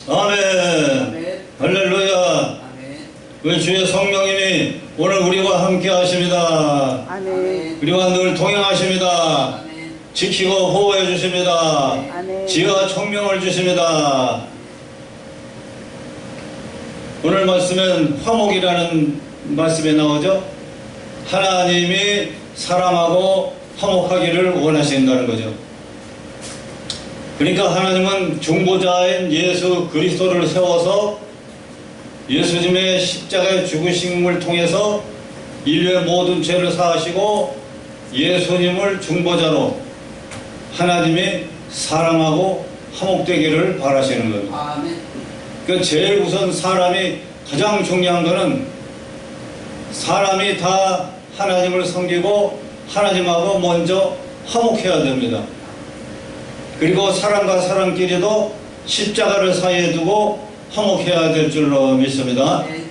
아멘. 아멘. 할렐루야. 아멘. 우리 주의 성령님이 오늘 우리와 함께 하십니다. 아멘. 우리와 늘 동행하십니다. 아멘. 지키고 보호해 주십니다. 아멘. 지혜와 총명을 주십니다. 오늘 말씀은 화목이라는 말씀에 나오죠. 하나님이 사람하고 화목하기를 원하신다는 거죠. 그러니까 하나님은 중보자인 예수 그리스도를 세워서 예수님의 십자가의 죽으심을 통해서 인류의 모든 죄를 사하시고 예수님을 중보자로 하나님이 사람하고 화목되기를 바라시는 거예요. 아멘. 그 제일 우선 사람이 가장 중요한 것은 사람이 다 하나님을 섬기고 하나님하고 먼저 화목해야 됩니다. 그리고 사람과 사람끼리도 십자가를 사이에 두고 화목해야 될 줄로 믿습니다. 아멘.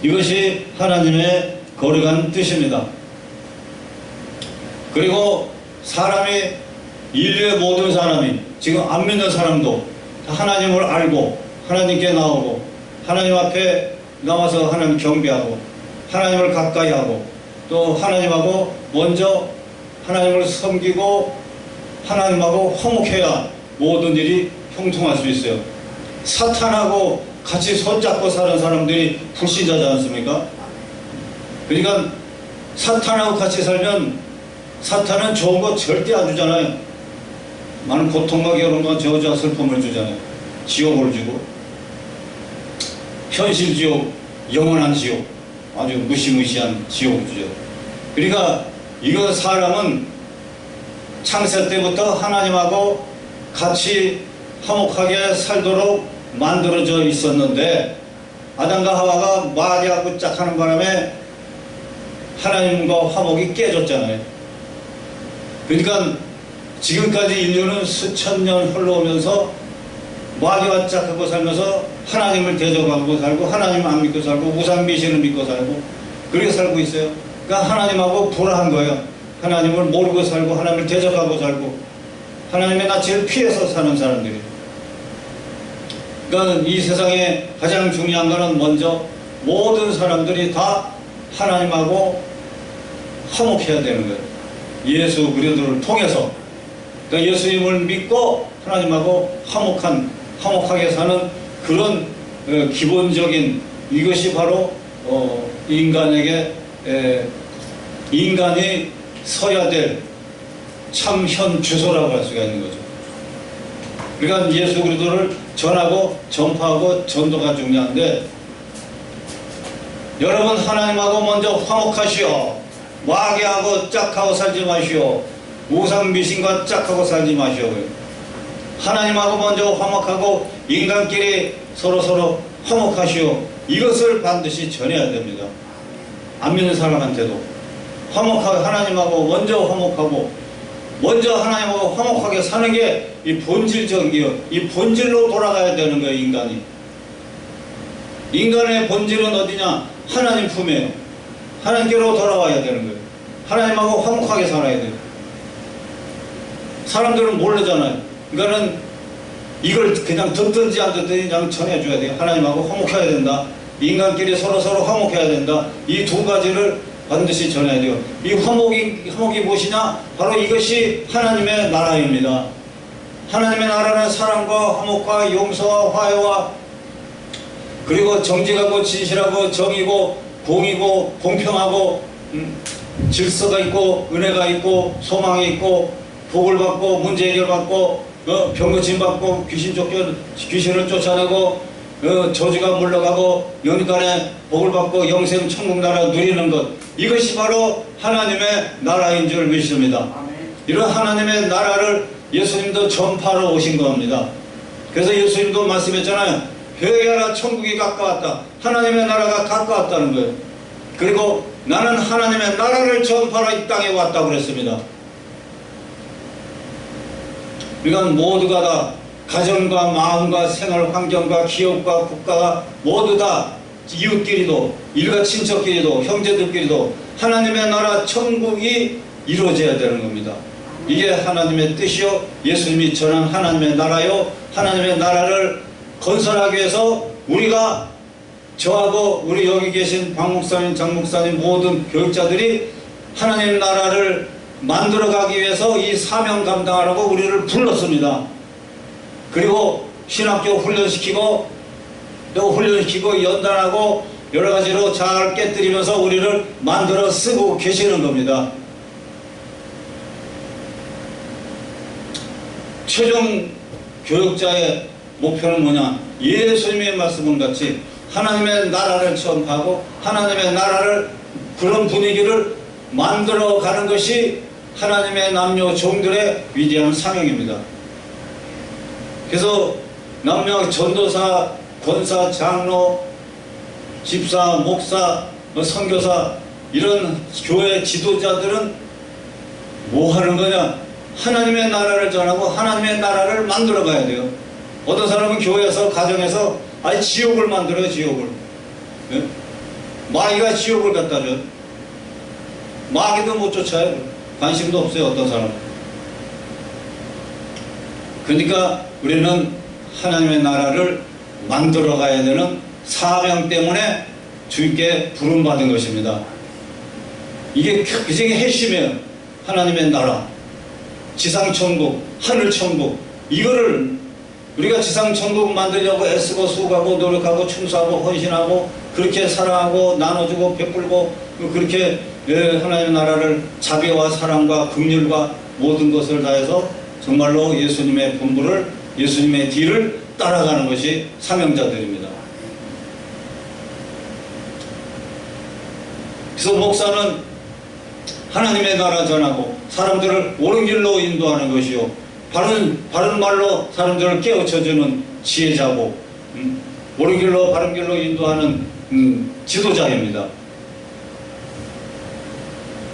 이것이 하나님의 거룩한 뜻입니다. 그리고 사람이 인류의 모든 사람이 지금 안 믿는 사람도 하나님을 알고 하나님께 나오고 하나님 앞에 나와서 하나님 경배하고 하나님을 가까이 하고 또 하나님하고 먼저 하나님을 섬기고 하나님하고 화목해야 모든 일이 형통할 수 있어요. 사탄하고 같이 손잡고 사는 사람들이 불신자지 않습니까? 그러니까 사탄하고 같이 살면 사탄은 좋은 거 절대 안 주잖아요. 많은 고통과 괴로움과 저주와 슬픔을 주잖아요. 지옥을 주고 현실 지옥, 영원한 지옥, 아주 무시무시한 지옥을 주죠. 그러니까 이거 사람은 창세 때부터 하나님하고 같이 화목하게 살도록 만들어져 있었는데 아담과 하와가 마귀하고 짝하는 바람에 하나님과 화목이 깨졌잖아요. 그러니까 지금까지 인류는 수천 년 흘러오면서 마귀와 짝하고 살면서 하나님을 대적하고 살고 하나님 안 믿고 살고 우상 미신을 믿고 살고 그렇게 살고 있어요. 그러니까 하나님하고 불화한 거예요. 하나님을 모르고 살고 하나님을 대적하고 살고 하나님의 낯을 피해서 사는 사람들이. 그러니까 이 세상에 가장 중요한 것은 먼저 모든 사람들이 다 하나님하고 화목해야 되는 거예요. 예수 그리스도를 통해서. 그러니까 예수님을 믿고 하나님하고 화목하게 사는 그런 기본적인 이것이 바로 인간에게 인간이 서야 될 참현 주소라고 할 수가 있는 거죠. 그러니까 예수 그리스도를 전하고 전파하고 전도가 중요한데 여러분 하나님하고 먼저 화목하시오. 마귀하고 짝하고 살지 마시오. 우상 미신과 짝하고 살지 마시오. 하나님하고 먼저 화목하고 인간끼리 서로 화목하시오. 이것을 반드시 전해야 됩니다. 안 믿는 사람한테도 화목하게 하나님하고 먼저 화목하고 먼저 하나님하고 화목하게 사는 게 이 본질적인 게요. 이 본질로 돌아가야 되는 거예요. 인간의 본질은 어디냐? 하나님 품이에요. 하나님께로 돌아와야 되는 거예요. 하나님하고 화목하게 살아야 돼요. 사람들은 모르잖아요. 그러니까는 이걸 그냥 듣든지 안 듣든지 그냥 전해줘야 돼요. 하나님하고 화목해야 된다. 인간끼리 서로 화목해야 된다. 이 두 가지를 반드시 전해야 돼요. 이 화목이 무엇이냐? 바로 이것이 하나님의 나라입니다. 하나님의 나라는 사랑과 화목과 용서와 화해와 그리고 정직하고 진실하고 정의고 공이고 공평하고 질서가 있고 은혜가 있고 소망이 있고 복을 받고 문제 해결받고 병 고침 받고 귀신을 쫓아내고 저주가 물러가고 영육간에 복을 받고 영생 천국 나라 누리는 것, 이것이 바로 하나님의 나라인 줄 믿습니다. 아멘. 이런 하나님의 나라를 예수님도 전파로 오신 겁니다. 그래서 예수님도 말씀했잖아요. 회개하라, 천국이 가까웠다. 하나님의 나라가 가까웠다는 거예요. 그리고 나는 하나님의 나라를 전파로 이 땅에 왔다고 그랬습니다. 그러니까 모두가 다 가정과 마음과 생활 환경과 기업과 국가가 모두 다 이웃끼리도 일가 친척끼리도 형제들끼리도 하나님의 나라 천국이 이루어져야 되는 겁니다. 이게 하나님의 뜻이요 예수님이 전한 하나님의 나라요 하나님의 나라를 건설하기 위해서 우리가 저하고 우리 여기 계신 박 목사님, 장 목사님 모든 교육자들이 하나님 나라를 만들어가기 위해서 이 사명 감당하라고 우리를 불렀습니다. 그리고 신학교 훈련시키고 또 훈련시키고 연단하고 여러 가지로 잘 깨뜨리면서 우리를 만들어 쓰고 계시는 겁니다. 최종 교육자의 목표는 뭐냐? 예수님의 말씀은 같이 하나님의 나라를 전파하고 하나님의 나라를 그런 분위기를 만들어가는 것이 하나님의 남녀 종들의 위대한 사명입니다. 그래서 남녀 전도사, 권사, 장로, 집사, 목사, 선교사 이런 교회 지도자들은 뭐 하는 거냐? 하나님의 나라를 전하고 하나님의 나라를 만들어 가야 돼요. 어떤 사람은 교회에서 가정에서 아니 지옥을 만들어요. 지옥을. 네? 마귀가 지옥을 갖다 줘요. 마귀도 못 쫓아요. 관심도 없어요. 어떤 사람은. 그러니까 우리는 하나님의 나라를 만들어 가야 되는 사명 때문에 주님께 부름받은 것입니다. 이게 굉장히 핵심이에요. 하나님의 나라, 지상천국, 하늘천국. 이거를 우리가 지상천국 만들려고 애쓰고 수고하고 노력하고 충성하고 헌신하고 그렇게 사랑하고 나눠주고 베풀고 그렇게 하나님의 나라를 자비와 사랑과 긍휼과 모든 것을 다해서 정말로 예수님의 본부를, 예수님의 뒤를 따라가는 것이 사명자들입니다. 그래서 목사는 하나님의 나라 전하고 사람들을 옳은 길로 인도하는 것이요, 바른 말로 사람들을 깨우쳐주는 지혜자고, 옳은 길로 바른 길로 인도하는 지도자입니다.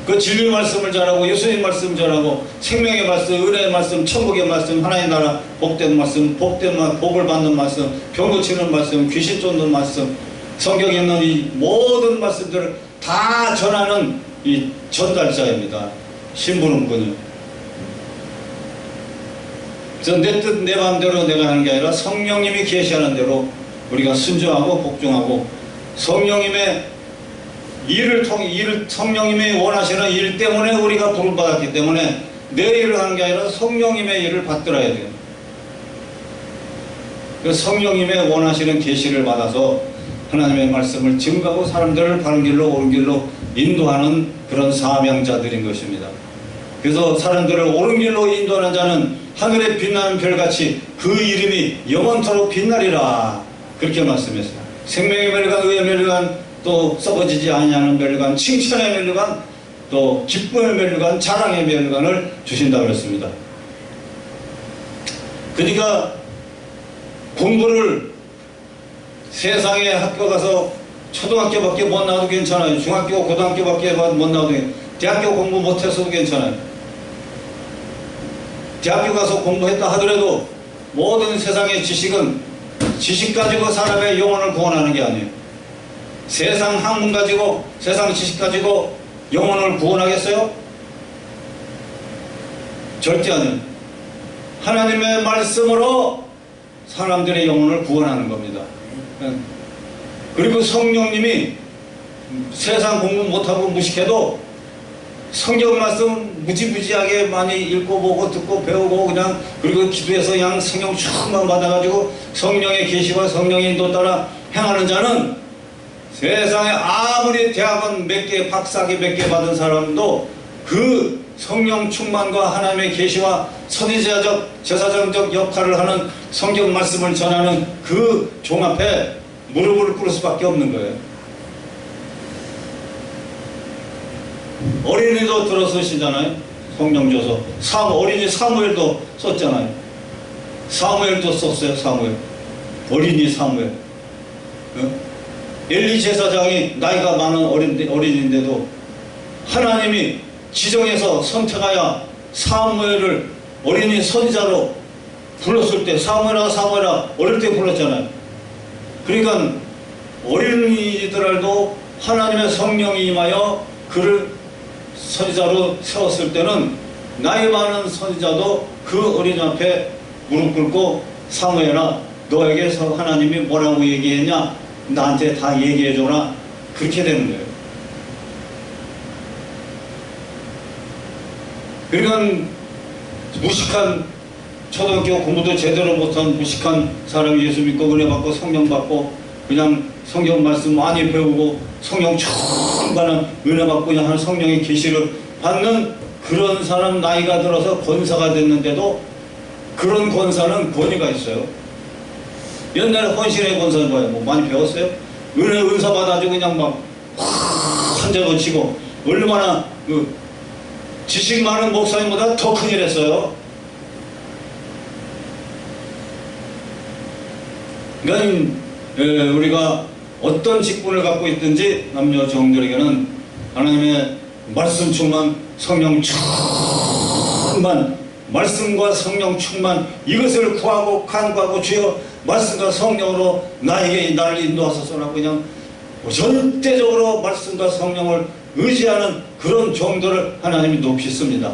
그 진리의 말씀을 전하고 예수님 말씀 전하고 생명의 말씀, 은혜의 말씀, 천국의 말씀, 하나님의 나라 복된 말씀, 복을 받는 말씀, 병 고치는 말씀, 귀신 쫓는 말씀, 성경에 있는 이 모든 말씀들을 다 전하는 이 전달자입니다. 심부름꾼은. 그래서 내 뜻, 내 마음대로 내가 하는 게 아니라 성령님이 계시하는 대로 우리가 순종하고 복종하고 성령님의 성령님이 원하시는 일 때문에 우리가 부름받았기 때문에 내 일을 하는 게 아니라 성령님의 일을 받들어야 돼요. 성령님의 원하시는 계시를 받아서 하나님의 말씀을 증거하고 사람들을 바른 길로 옳은 길로 인도하는 그런 사명자들인 것입니다. 그래서 사람들을 옳은 길로 인도하는 자는 하늘에 빛나는 별같이 그 이름이 영원토록 빛나리라, 그렇게 말씀했어요. 생명의 멸관, 의의 멸관, 또 썩어지지 아니하는 멸관, 칭찬의 멸관, 또 기쁨의 멸관, 자랑의 멸관을 주신다고 그랬습니다. 그러니까 공부를 세상에 학교 가서 초등학교밖에 못 나와도 괜찮아요. 중학교, 고등학교밖에 못 나와도 대학교 공부 못해서도 괜찮아요. 대학교 가서 공부했다 하더라도 모든 세상의 지식은 지식 가지고 사람의 영혼을 구원하는 게 아니에요. 세상 학문 가지고, 세상 지식 가지고 영혼을 구원하겠어요? 절대 아니에요. 하나님의 말씀으로 사람들의 영혼을 구원하는 겁니다. 그리고 성령님이 세상 공부 못하고 무식해도 성경 말씀 무지무지하게 많이 읽고 보고 듣고 배우고 그냥, 그리고 기도해서 그냥 성령 충만 받아가지고 성령의 계시와 성령의 인도 따라 행하는 자는 세상에 아무리 대학원 몇 개, 박사학위 몇 개 받은 사람도 그 성령 충만과 하나님의 계시와 선지자적, 제사장적 역할을 하는 성경 말씀을 전하는 그 종 앞에 무릎을 꿇을 수밖에 없는 거예요. 어린이도 들어서시잖아요. 성령 줘서. 어린이 사무엘도 썼잖아요. 사무엘도 썼어요. 사무엘. 어린이 사무엘. 엘리 제사장이 나이가 많은 어린인데도 하나님이 지정해서 선택하여 사무엘을 어린이 선지자로 불렀을 때, 사무엘아 어릴 때 불렀잖아요. 그러니까 어린이들도 하나님의 성령이 임하여 그를 선지자로 세웠을 때는 나이 많은 선지자도 그 어린이 앞에 무릎 꿇고 사무엘아 너에게 하나님이 뭐라고 얘기했냐? 나한테 다 얘기해줘라. 그렇게 되는 거예요. 그러니까 무식한 초등학교 공부도 제대로 못한 무식한 사람이 예수 믿고 은혜 받고 성령 받고 그냥 성경 말씀 많이 배우고 성령 충만한 은혜 받고 그냥 하는 성령의 계시를 받는 그런 사람 나이가 들어서 권사가 됐는데도 그런 권사는 권위가 있어요. 옛날에 헌신의 권사는 뭐예요? 뭐 많이 배웠어요? 은사 받아가지고 그냥 막 한자도 치고 얼마나 그 지식 많은 목사님보다 더 큰일 했어요. 그러니까 우리가 어떤 직분을 갖고 있든지 남녀 정들에게는 하나님의 말씀 충만, 성령 충만, 말씀과 성령 충만, 이것을 구하고 간구하고 주여 말씀과 성령으로 나를 인도하소서라고 그냥 절대적으로 말씀과 성령을 의지하는 그런 정도를 하나님이 높이십니다.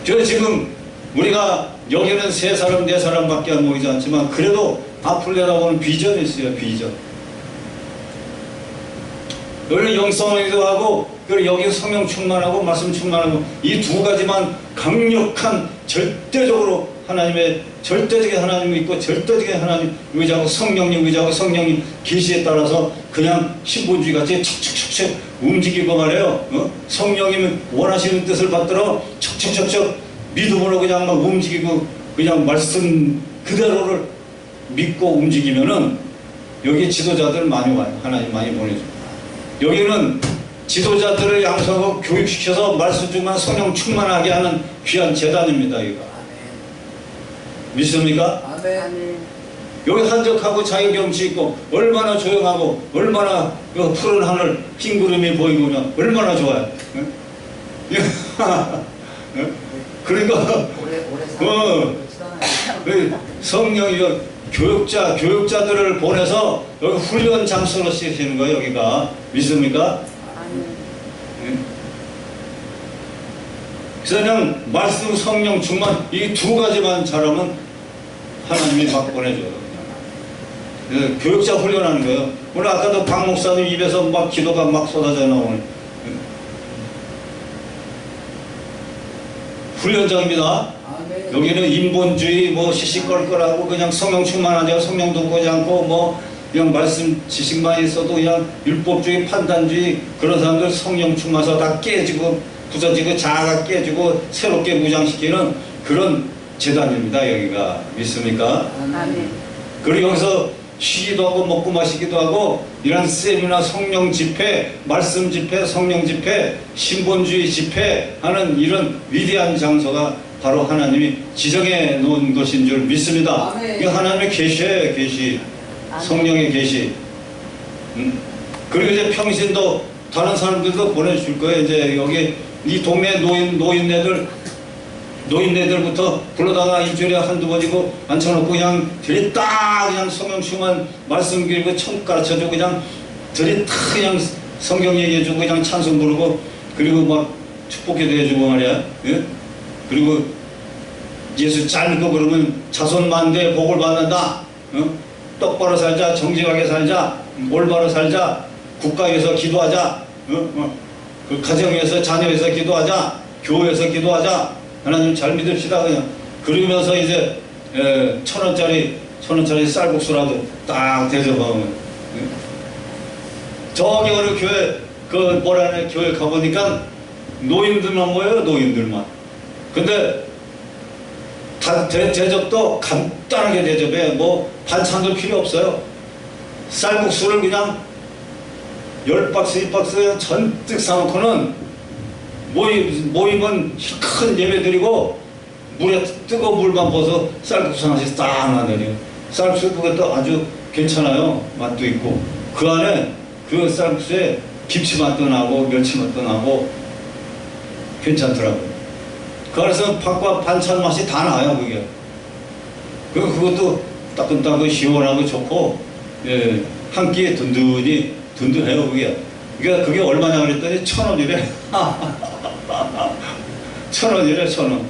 그래서 지금 우리가 여기는 3사람 4사람밖에 안 모이지 않지만 그래도 앞을 내다보는 비전이 있어요. 비전. 여기는 영성이기도 하고 그리고 여기는 성령 충만하고 말씀 충만하고 이 두 가지만 강력한 절대적으로 하나님의 절대적인 하나님을 믿고 절대적인 하나님 의지하고 성령님 의지하고 성령님 계시에 따라서 그냥 신본주의 같이 척척척척 움직이고 말해요. 성령님이 원하시는 뜻을 받들어 척척척척 믿음으로 그냥 막 움직이고 그냥 말씀 그대로를 믿고 움직이면은 여기 지도자들 많이 와요. 하나님 많이 보내줍니다. 여기는 지도자들을 양성하고 교육시켜서 말씀 중만 성령 충만하게 하는 귀한 재단입니다. 이거 믿습니까? 아멘. 여기 한적하고 자유경치 있고 얼마나 조용하고 얼마나 푸른 하늘 흰 구름이 보이고 그냥 얼마나 좋아요. 그러니까 성령이 교육자들을 보내서 여기 훈련 장소로 쓰시는 거예요. 여기가 믿습니까? 그래서 그냥 말씀 성령 충만 이 두 가지만 잘하면 하나님이 막 보내줘요. 그래서 교육자 훈련하는 거예요. 오늘 아까도 박 목사님 입에서 막 기도가 막 쏟아져 나오는 훈련장입니다. 여기는 인본주의 뭐 시시껄껄하고 그냥 성령 충만하지 않고 성령도 보지 않고 뭐 그냥 말씀 지식만 있어도 그냥 율법주의 판단주의 그런 사람들 성령 충만해서 다 깨지고 부서지고 자아가 깨지고 새롭게 무장시키는 그런 재단입니다. 여기가 믿습니까? 아멘. 그리고 여기서 쉬기도 하고 먹고 마시기도 하고 이런 세미나 성령 집회, 말씀 집회, 성령 집회, 신본주의 집회 하는 이런 위대한 장소가 바로 하나님이 지정해 놓은 것인 줄 믿습니다. 이거 하나님의 계시예요. 계시. 성령의 계시. 그리고 이제 평신도 다른 사람들도 보내줄 거예요. 이제 여기 이 동네 노인네들부터 불러다가 일주일에 한두 번이고 앉혀놓고 그냥 들이딱 그냥 성령 충만 말씀 길고 청 가르쳐주고 그냥 들이딱 그냥 성경 얘기해주고 그냥 찬송 부르고 그리고 막 축복기도 해주고 말이야. 예? 그리고 예수 잘 믿고 그러면 자손 만대 복을 받는다. 똑바로 살자, 정직하게 살자, 올바로 살자, 국가에서 기도하자, 그 가정에서 자녀에서 기도하자, 교회에서 기도하자. 하나님 잘 믿읍시다 그냥. 그러면서 이제 1,000원짜리 쌀국수라도 딱 대접하면 저기 어느 교회 그 뭐라네 교회 가보니까 노인들만 모여요. 노인들만. 근데 대접도 간단하게 대접해. 뭐 반찬도 필요 없어요. 쌀국수를 그냥 10박스 2박스 전뜩 사놓고는 모임은 큰 예배 드리고 물에 뜨거운 물만 부어서 쌀국수 하나씩 딱 놔드려요. 쌀국수 그것도 아주 괜찮아요. 맛도 있고 그 안에 그 쌀국수에 김치 맛도 나고 멸치 맛도 나고 괜찮더라고요. 그 안에서 밥과 반찬 맛이 다 나요. 그게 그것도 따끈따끈 시원하고 좋고 한 끼에 든든해요. 그게 얼마냐 그랬더니 1,000원이래. 1,000원이래. 1,000원.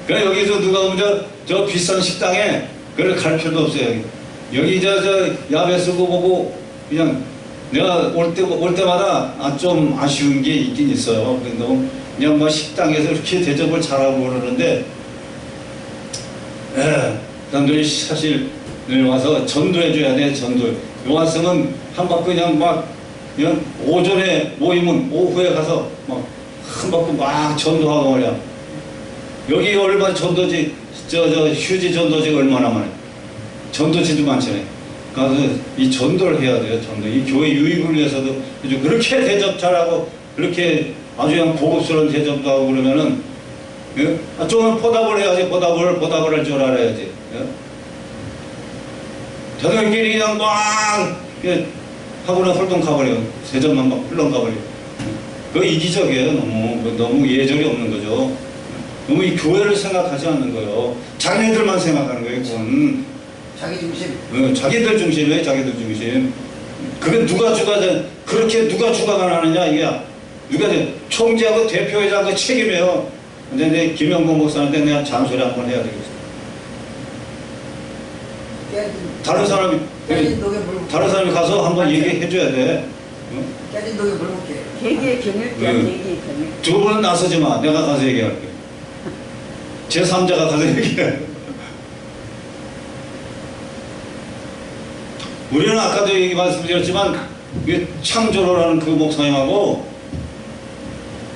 그래 여기서 누가 오면 저 비싼 식당에 그걸 갈 필요도 없어요. 여기 저 야외 쓰고 보고 그냥 내가 올 때마다 좀 아쉬운 게 있긴 있어요. 너무 그냥 뭐 식당에서 이렇게 대접을 잘하고 그러는데, 사람들이 사실 늘 와서 전도해줘야 돼. 전도. 요 왔으면 한 바퀴 그냥 오전에 모이면 오후에 가서 막 한 바퀴 막 전도하고 말이야. 여기 얼마 전도지, 휴지 전도지가 얼마나 많아요. 전도지도 많잖아요. 가서 이 전도를 해야 돼요. 전도. 이 교회 유익을 위해서도 그렇게 대접 잘하고 그렇게 아주 그냥 고급스러운 대접도 하고 그러면은, 예? 좀 보답을 해야지. 보답을 할 줄 알아야지. 예? 저들끼리 그냥 막 하고는 홀동 가버려요. 세점만 막 훌렁 가버려요. 그거 이기적이에요. 너무 예절이 없는 거죠. 너무 이 교회를 생각하지 않는 거예요. 자기네들만 생각하는 거예요. 그건 자기 중심. 자기들 중심이에요. 자기들 중심. 그게 그렇게 누가 주관을 하느냐 이게. 누가 총재하고 대표회장하고 책임이에요. 근데 내 김영봉 목사한테 내가 잔소리 한번 해야 되겠어. 다른 사람이 가서 한번 얘기해줘야 돼. 깨진 독에 물 먹게. 개개의 경력이야, 개개의 경력. 두 분은 나서지 마. 내가 가서 얘기할게. 제3자가 가서 얘기해. 우리는 아까도 말씀드렸지만 창조를 하는 그 목사님하고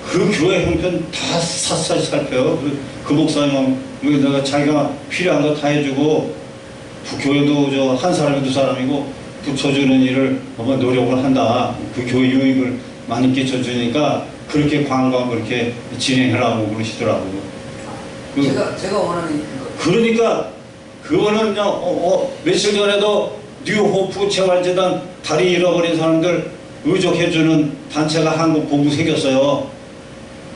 그 교회 형편 다 샅샅이 살펴요. 그 목사님하고 내가 자기가 필요한 거 다 해주고 교회도 한 사람이 두 사람이고 붙여주는 일을 한번 노력을 한다. 그 교회 유익을 많이 끼쳐주니까 그렇게 관광 그렇게 진행하라고 그러시더라고요. 제가 원하는 거. 그러니까 그거는 며칠 전에도 뉴호프 재활재단 다리 잃어버린 사람들 의족해주는 단체가 한국 본부 생겼어요.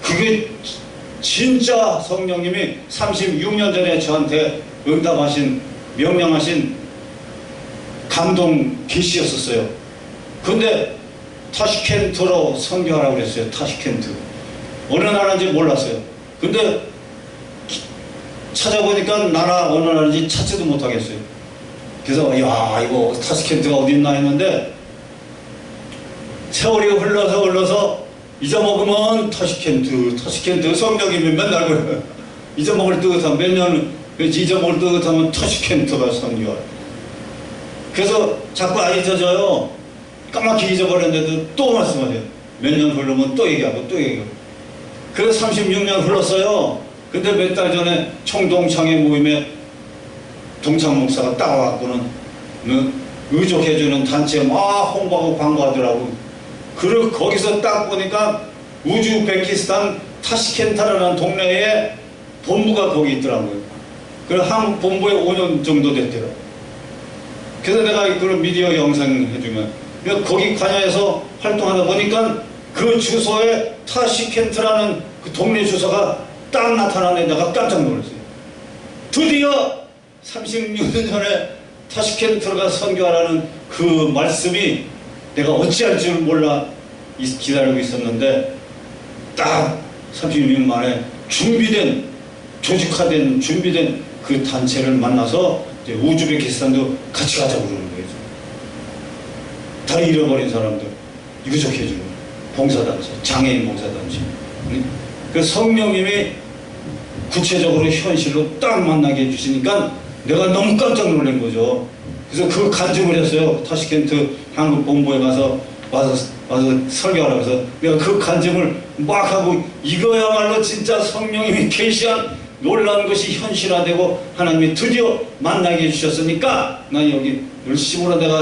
그게 진짜 성령님이 36년 전에 저한테 명령하신 감동 계시였었어요. 근데 타시켄트로 선교하라고 그랬어요. 타시켄트. 어느 나라인지 몰랐어요. 근데 찾아보니까 나라 어느 나라인지 찾지도 못하겠어요. 그래서 이거 타시켄트가 어디 있나 했는데 세월이 흘러서 잊어먹으면 타시켄트 성령님이 맨날 그래요. 잊어먹을 듯하면 몇 년 잊어먹을 듯하면 타시켄트가 선교하라. 그래서 자꾸 안 잊어져요. 까맣게 잊어버렸는데도 또 말씀하세요. 몇 년 흐르면 또 얘기하고 또 얘기하고. 그래서 36년 흘렀어요. 근데 몇 달 전에 총동창회 모임에 동창 목사가 딱 와갖고는 의족해주는 단체 막 홍보하고 광고하더라고. 그리고 거기서 딱 보니까 우즈베키스탄 타시켄타라는 동네에 본부가 거기 있더라고요. 그래서 한국 본부에 5년 정도 됐대요. 그래서 내가 그런 미디어 영상 해주면 거기 관여해서 활동하다 보니까 그 주소에 타시켄트라는 그 동네 주소가 딱 나타나네. 내가 깜짝 놀랐어요. 드디어 36년 전에 타시켄트가 선교하라는 그 말씀이 내가 어찌할 줄 몰라 기다리고 있었는데 딱 36년 만에 조직화된 준비된 그 단체를 만나서 이제 우즈베키스탄도 같이 가자고 그러는 거예요. 다리 잃어버린 사람들 유족해주는 봉사단체, 장애인 봉사단체. 그 성령님이 구체적으로 현실로 딱 만나게 해주시니까 내가 너무 깜짝 놀란 거죠. 그래서 그 간증을 했어요. 타시켄트 한국 본부에 와서 설교하라고 해서 내가 그 간증을 막 하고 이거야말로 진짜 성령님이 계시한 놀라운 것이 현실화되고 하나님이 드디어 만나게 해주셨으니까 난 여기 열심으로 내가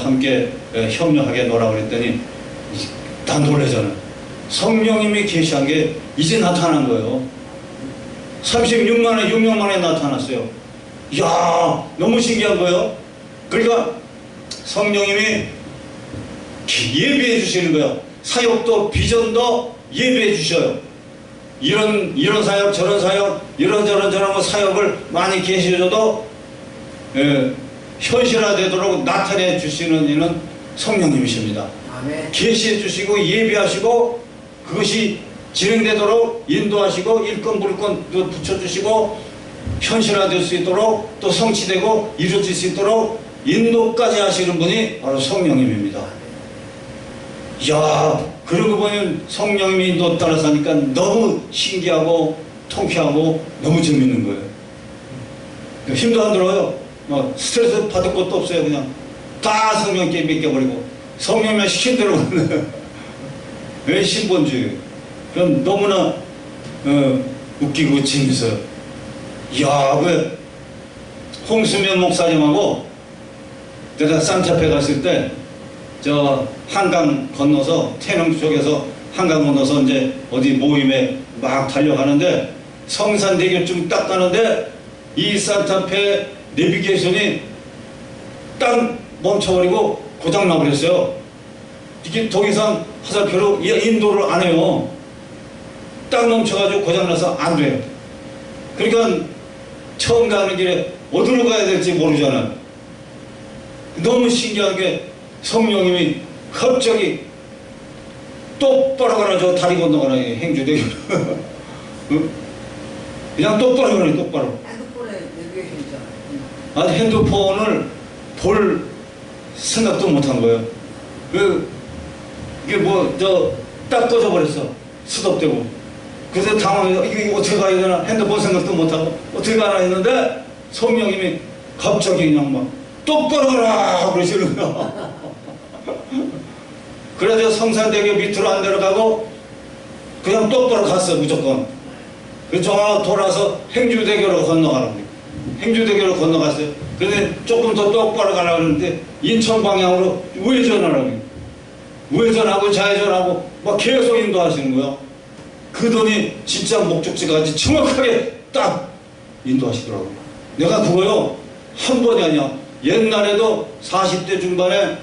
함께 협력하게 놀라고 그랬더니 다 놀라잖아요. 성령님이 계시한 게 이제 나타난 거예요. 6년 만에 나타났어요. 이야, 너무 신기한 거예요. 그러니까 성령님이 예비해 주시는 거예요. 사역도 비전도 예비해 주셔요. 이런 사역 저런 사역 이런저런 사역을 많이 계시줘도 현실화되도록 나타내 주시는 이는 성령님이십니다. 아멘. 계시해 주시고 예비하시고 그것이 진행되도록 인도하시고 일권 물권도 붙여주시고 현실화될 수 있도록 또 성취되고 이루어질 수 있도록 인도까지 하시는 분이 바로 성령님입니다. 이야, 그러고 보면 성령님이 인도 따라서 하니까 너무 신기하고 통쾌하고 너무 재밌는 거예요. 힘도 안 들어요. 막 스트레스 받을 것도 없어요. 그냥 다 성령께 맡겨버리고 성령만 시킨 대로 하는 왜 신본주의. 그럼 너무나 웃기고 재밌어요. 이야, 왜 홍수면 목사님하고 내가 산타페 갔을 때 저 한강 건너서 태릉 쪽에서 한강 건너서 이제 어디 모임에 막 달려가는데 성산대교쯤 딱 가는데 이 산타페 내비게이션이 딱 멈춰버리고 고장나 버렸어요. 이게 더 이상 화살표로 인도를 안 해요. 딱 멈춰가지고 고장나서 안 돼요. 그러니까 처음 가는 길에 어디로 가야 될지 모르잖아요. 너무 신기한 게 성령님이 갑자기 똑바로 가라, 저 다리 건너가라, 행주대교. 그냥 똑바로 가라, 똑바로. 핸드폰에 내비게이션 있잖아요. 아니, 핸드폰을 볼 생각도 못 한 거예요. 이게 딱 꺼져버렸어. 스톱되고. 그래서 당황해서 이게 어떻게 가야 되나 핸드폰 생각도 못하고 어떻게 가나 했는데 성령님이 갑자기 그냥 막 똑바로 가라 그러시는 거야. 그래서 성산대교 밑으로 안 내려가고 그냥 똑바로 갔어, 무조건. 그래서 돌아서 행주대교로 건너가라고. 행주대교로 건너갔어요. 근데 조금 더 똑바로 가려고 하는데 인천 방향으로 우회전하라고. 우회전하고 좌회전하고 막 계속 인도하시는 거야. 그러더니 진짜 목적지까지 정확하게 딱 인도하시더라고요. 내가 그거요, 한 번이 아니야. 옛날에도 40대 중반에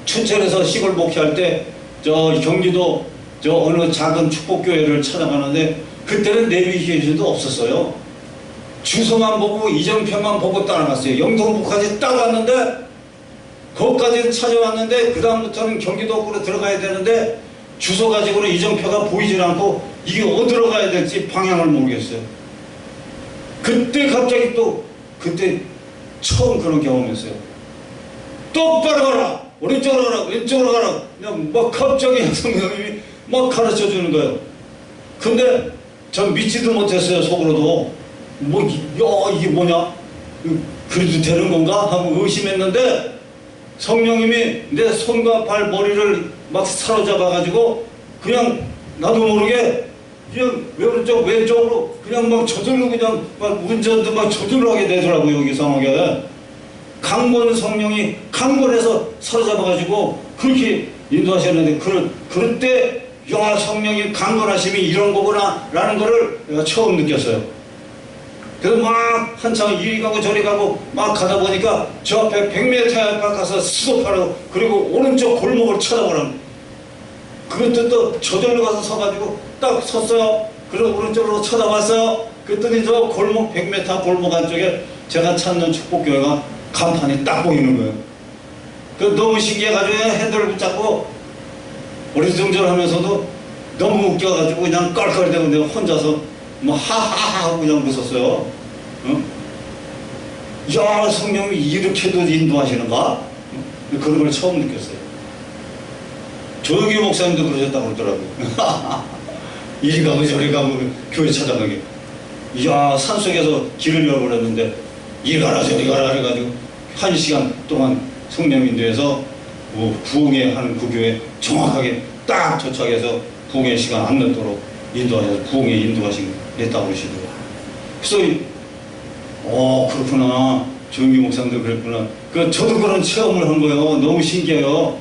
춘천에서 시골 목회할 때 저 경기도 저 어느 작은 축복교회를 찾아가는데 그때는 내비게이션도 없었어요. 주소만 보고 이정표만 보고 따라갔어요. 영등포까지 딱 왔는데 거기까지 찾아왔는데 그 다음부터는 경기도구로 들어가야 되는데 주소 가지고는 이정표가 보이질 않고 이게 어디로 가야 될지 방향을 모르겠어요. 그때 갑자기 또 그때 처음 그런 경험했어요. 똑바로 가라, 오른쪽으로 가라, 왼쪽으로 가라. 그냥 막 갑자기 성령님이 막 가르쳐 주는 거예요. 근데 전 믿지도 못했어요. 속으로도 이게 뭐냐, 그래도 되는 건가 하고 의심했는데 성령님이 내 손과 발 머리를 막 사로잡아 가지고 그냥 나도 모르게 그냥 오른쪽 왼쪽으로 그냥 막 저절로 그냥 막 운전도 막 저절로 하게 되더라고요. 여기 이상하게 강권 성령이 강권해서 사로잡아 가지고 그렇게 인도하셨는데 그럴 때 야, 성령이 강권하심이 이런 거구나 라는 거를 내가 처음 느꼈어요. 그래서 막 한참 이리 가고 저리 가고 막 가다 보니까 저 앞에 100m 앞에 가서 스톱하라고. 그리고 오른쪽 골목을 쳐다보라고. 그것도 또 저절로 가서 서가지고 딱 섰어요. 그리고 오른쪽으로 쳐다봤어요. 그랬더니 저 골목 100m 골목 안쪽에 제가 찾는 축복교회가 간판이 딱 보이는 거예요. 그 너무 신기해가지고 핸들을 붙잡고 어리둥절하면서도 너무 웃겨가지고 그냥 깔깔대고 내가 혼자서 뭐 하하하 하고 그냥 웃었어요. 어? 야, 성령이 이렇게도 인도하시는가? 그런 걸 처음 느꼈어요. 조영기 목사님도 그러셨다고 그러더라고요. 이리 가고 저리 가고 교회 찾아가게. 이야, 산속에서 길을 잃어버렸는데 이리 가라 저리 가라 해가지고 1시간 동안 성령 인도해서 부흥회 하는 그 교회 정확하게 딱 도착해서 부흥회 시간 안 늦도록 인도하셔서 부흥회 인도하시겠다고 그러시더라고요. 그래서 그렇구나, 조영기 목사님도 그랬구나. 저도 그런 체험을 한 거예요. 너무 신기해요.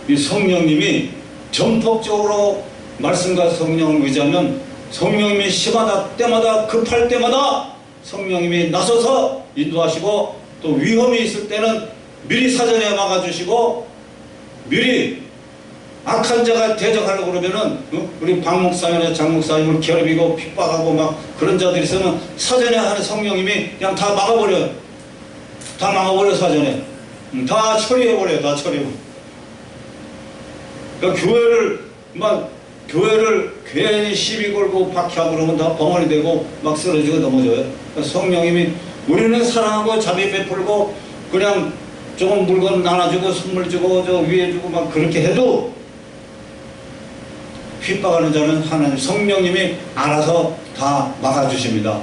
이 성령님이 전폭적으로 말씀과 성령을 의지하면 성령님이 시마다 때마다 급할 때마다 성령님이 나서서 인도하시고 또 위험이 있을 때는 미리 사전에 막아주시고 미리 악한 자가 대적하려고 그러면은 우리 박 목사님이나 장 목사님을 괴롭히고 핍박하고 막 그런 자들이 있으면 사전에 하는 성령님이 그냥 다 막아버려요. 다 막아버려. 사전에 다 처리해버려요. 다 처리해버려. 그러니까 교회를 막 교회를 괜히 시비 걸고 박해하고 그러면 다 벙어리 되고 막 쓰러지고 넘어져요. 그러니까 성령님이 우리는 사랑하고 자비 베풀고 그냥 조금 물건 나눠주고 선물 주고 저 위에 주고 막 그렇게 해도 핍박하는 자는 하나님 성령님이 알아서 다 막아주십니다.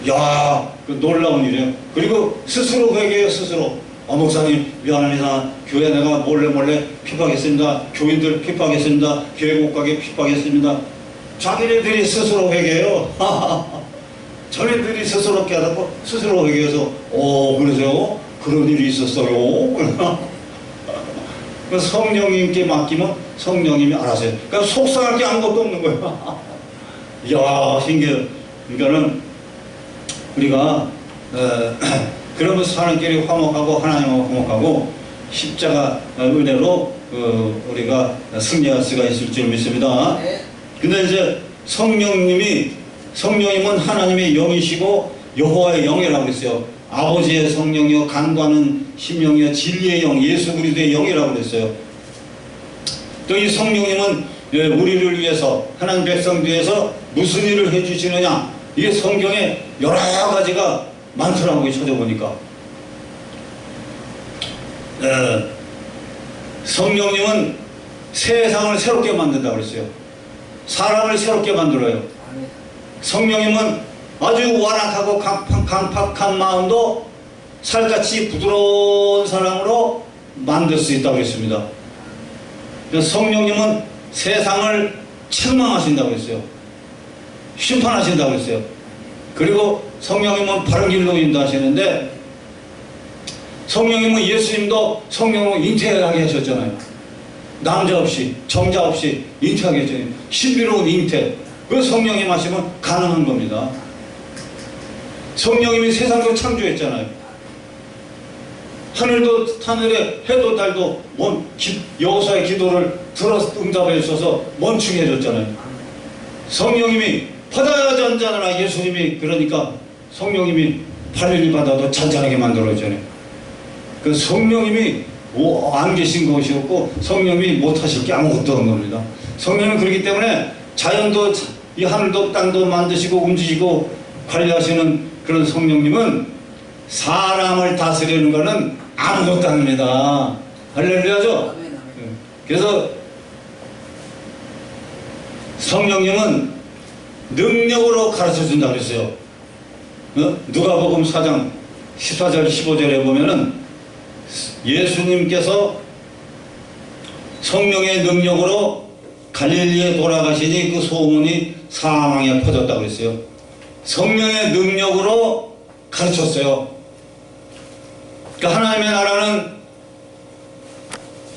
야, 그 놀라운 일이에요. 그리고 스스로 회개해요. 스스로. 목사님 미안합니다. 교회 내가 몰래 핍박했습니다. 교인들 핍박했습니다. 교회 못 가게 핍박했습니다. 자기네들이 스스로 회개해요. 자기네들이 스스로 깨닫고 스스로 회개해서 그러세요? 그런 일이 있었어요. 성령님께 맡기면 성령님이 알아서 해요. 그러니까 속상할 게 아무것도 없는 거예요. 이야, 신기해요. 그러니까는 우리가 그러면서 사는 길이 화목하고 하나님하고 화목하고 십자가 은혜로 우리가 승리할 수가 있을 줄 믿습니다. 근데 이제 성령님은 하나님의 영이시고 여호와의 영이라고 그랬어요. 아버지의 성령이요 간과하는 심령이요 진리의 영 예수 그리스도의 영이라고 그랬어요. 또 이 성령님은 우리를 위해서 하나님 백성 위해서 무슨 일을 해주시느냐 이게 성경에 여러 가지가 많더라고요. 찾아보니까 성령님은 세상을 새롭게 만든다고 그랬어요. 사람을 새롭게 만들어요. 성령님은 아주 완악하고 강팍한 마음도 살같이 부드러운 사람으로 만들 수 있다고 했습니다. 성령님은 세상을 책망하신다고 했어요. 심판하신다고 했어요. 그리고 성령님은 바른 길로 인도하시는데 성령님은 예수님도 성령으로 잉태하게 하셨잖아요. 남자 없이 정자 없이 잉태하게 하셨잖아요. 신비로운 잉태. 그 성령님 하시면 가능한 겁니다. 성령님이 세상도 창조했잖아요. 하늘에 해도 달도 여호수아의 기도를 들어 응답해 주셔서 멈추게 해줬잖아요. 성령님이 바다야 잔잔하라 예수님이 그러니까 성령님이 8일 바다도 잔잔하게 만들어줬잖아요. 그 성령님이 안 계신 것이었고 성령님이 못하실 게 아무것도 없는 겁니다. 성령은 그렇기 때문에 자연도 이 하늘도 땅도 만드시고 움직이고 관리하시는 그런 성령님은 사람을 다스리는 것은 아무것도 아닙니다. 할렐루야죠? 그래서 성령님은 능력으로 가르쳐준다고 그랬어요. 누가복음 4장 14절 15절에 보면은 예수님께서 성령의 능력으로 갈릴리에 돌아가시니 그 소문이 사방에 퍼졌다고 그랬어요. 성령의 능력으로 가르쳤어요. 그러니까 하나님의 나라는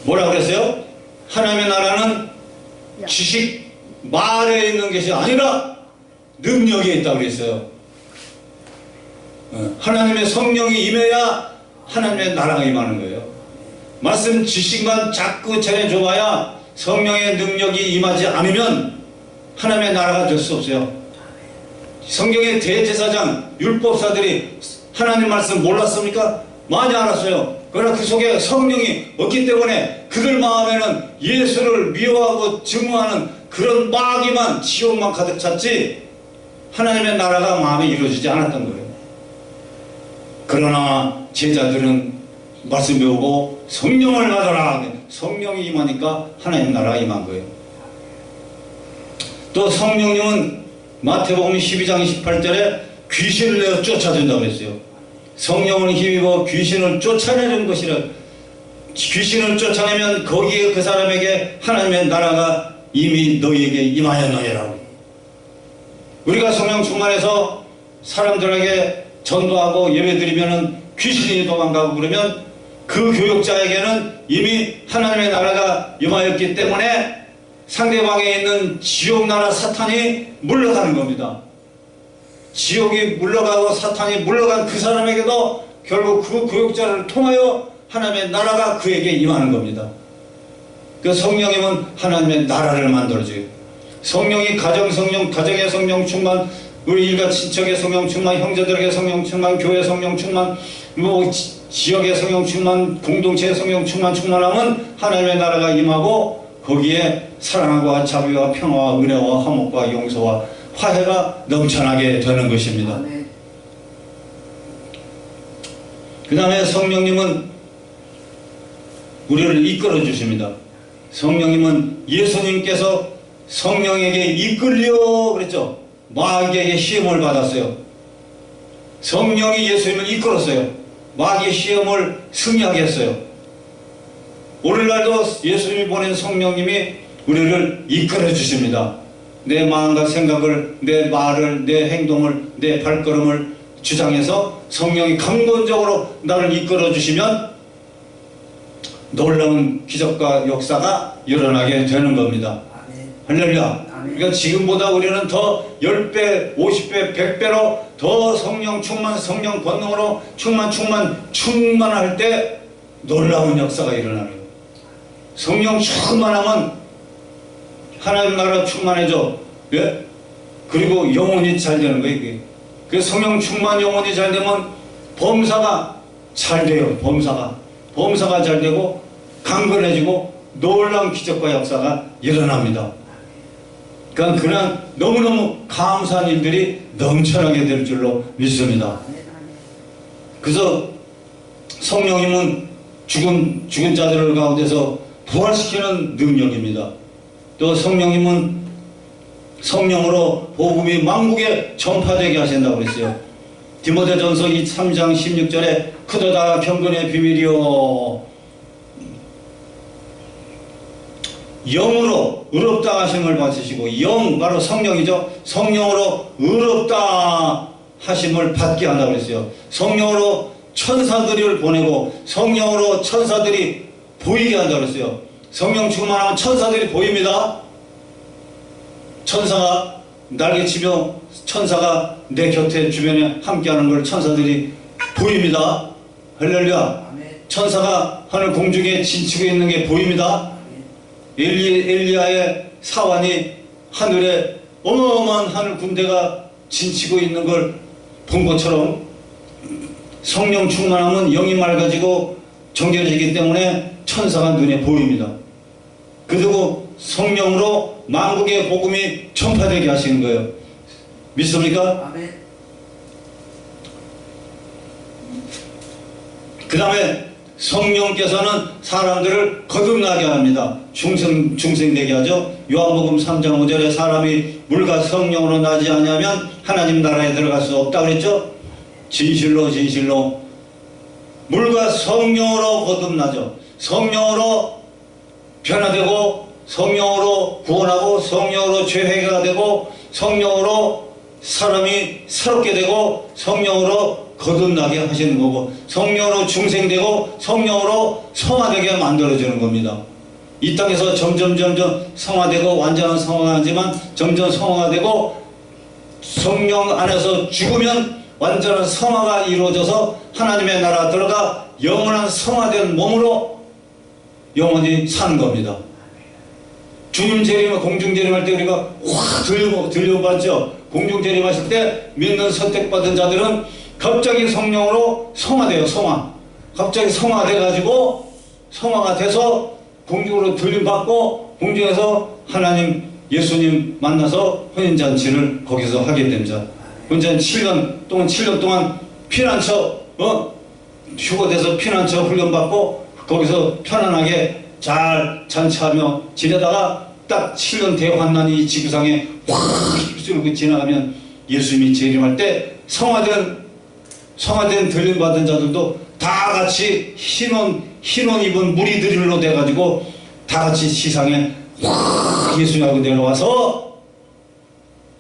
뭐라 그랬어요? 하나님의 나라는 지식 말에 있는 것이 아니라 능력에 있다고 그랬어요. 하나님의 성령이 임해야 하나님의 나라가 임하는 거예요. 말씀 지식만 자꾸 전해줘봐야 성령의 능력이 임하지 않으면 하나님의 나라가 될 수 없어요. 성경의 대제사장 율법사들이 하나님 말씀 몰랐습니까? 많이 알았어요. 그러나 그 속에 성령이 없기 때문에 그들 마음에는 예수를 미워하고 증오하는 그런 마귀만 지옥만 가득 찼지 하나님의 나라가 마음에 이루어지지 않았던 거예요. 그러나 제자들은 말씀 배우고 성령을 받아라. 성령이 임하니까 하나님 나라가 임한 거예요. 또 성령님은 마태복음 12장 28절에 귀신을 내어 쫓아준다고 했어요. 성령을 힘입어 귀신을 쫓아내는 것이라. 귀신을 쫓아내면 거기에 그 사람에게 하나님의 나라가 이미 너희에게 임하였느니라고. 우리가 성령 충만해서 사람들에게 전도하고 예배드리면은 귀신이 도망가고 그러면 그 교육자에게는 이미 하나님의 나라가 임하였기 때문에 상대방에 있는 지옥 나라 사탄이 물러가는 겁니다. 지옥이 물러가고 사탄이 물러간 그 사람에게도 결국 그 교육자를 통하여 하나님의 나라가 그에게 임하는 겁니다. 그 성령님은 하나님의 나라를 만들어줘요. 성령이 가정성령, 가정의 성령 충만, 우리 일가 친척의 성령 충만, 형제들에게 성령 충만, 교회 성령 충만, 지역의 성령 충만, 공동체의 성령 충만하면 하나님의 나라가 임하고 거기에 사랑과 자비와 평화와 은혜와 화목과 용서와 화해가 넘쳐나게 되는 것입니다. 아멘. 그 다음에 성령님은 우리를 이끌어 주십니다. 성령님은 예수님께서 성령에게 이끌려 그랬죠. 마귀에게 시험을 받았어요. 성령이 예수님을 이끌었어요. 마귀의 시험을 승리하게 했어요. 오늘날도 예수님이 보낸 성령님이 우리를 이끌어 주십니다. 내 마음과 생각을, 내 말을, 내 행동을, 내 발걸음을 주장해서 성령이 강권적으로 나를 이끌어 주시면 놀라운 기적과 역사가 일어나게 되는 겁니다. 아멘. 할렐루야. 그러니까 지금보다 우리는 더 10배, 50배, 100배로 더 성령 충만, 성령 권능으로 충만할 때 놀라운 역사가 일어나는 거예요. 성령 충만하면 하나님 나라 충만해져. 예? 그리고 영혼이 잘 되는 거예요. 이게. 그래서 성령 충만 영혼이 잘 되면 범사가 잘 돼요. 범사가 잘 되고 강건해지고 놀라운 기적과 역사가 일어납니다. 그러니까 그런 너무너무 감사한 일들이 넘쳐나게 될 줄로 믿습니다. 그래서 성령님은 죽은 자들 가운데서 부활시키는 능력입니다. 또 성령님은 성령으로 복음이 만국에 전파되게 하신다고 그랬어요. 디모데전서 3장 16절에 크도다 경건의 비밀이요 영으로 의롭다 하심을 받으시고, 영 바로 성령이죠. 성령으로 의롭다 하심을 받게 한다고 그랬어요. 성령으로 천사들을 보내고 성령으로 천사들이 보이게 한다고 그랬어요. 성령 충만하면 천사들이 보입니다. 천사가 날개치며 천사가 내 곁에 주변에 함께하는 걸 천사들이 보입니다. 할렐루야. 아멘. 천사가 하늘 공중에 진치고 있는 게 보입니다. 엘리야의 사환이 하늘에 어마어마한 하늘 군대가 진치고 있는 걸 본 것처럼 성령 충만하면 영이 맑아지고 정결해지기 때문에 천사가 눈에 보입니다. 그리고 성령으로 만국의 복음이 전파되게 하시는 거예요. 믿습니까? 아멘. 그 다음에 성령께서는 사람들을 거듭나게 합니다. 중생되게 하죠. 요한복음 3장 5절에 사람이 물과 성령으로 나지 아니하면 하나님 나라에 들어갈 수 없다고 그랬죠. 진실로 물과 성령으로 거듭나죠. 성령으로 변화되고 성령으로 구원하고 성령으로 죄회개가 되고 성령으로 사람이 새롭게 되고 성령으로 거듭나게 하시는 거고 성령으로 중생되고 성령으로 성화되게 만들어주는 겁니다. 이 땅에서 점점 성화되고 완전한 성화가 아니지만 점점 성화가 되고 성령 안에서 죽으면 완전한 성화가 이루어져서 하나님의 나라 들어가 영원한 성화된 몸으로 영원히 사는 겁니다. 주님 재림, 공중 재림할 때 우리가 확 들려봤죠. 공중 재림하실 때 믿는 선택받은 자들은 갑자기 성령으로 성화돼요. 갑자기 성화돼가지고 성화가 돼서 공중으로 들림받고 공중에서 하나님 예수님 만나서 혼인잔치를 거기서 하게 됩니다. 혼인잔치 7년 동안 피난처 휴거돼서 피난처 훈련받고 거기서 편안하게 잘 잔치하며 지내다가 딱 7년 대환난이 이 지구상에 확 휩쓸고 지나가면 예수님이 재림할 때 성화된 들림받은 자들도 다 같이 흰옷 입은 무리들로 돼가지고 다 같이 지상에 확 예수님하고 내려와서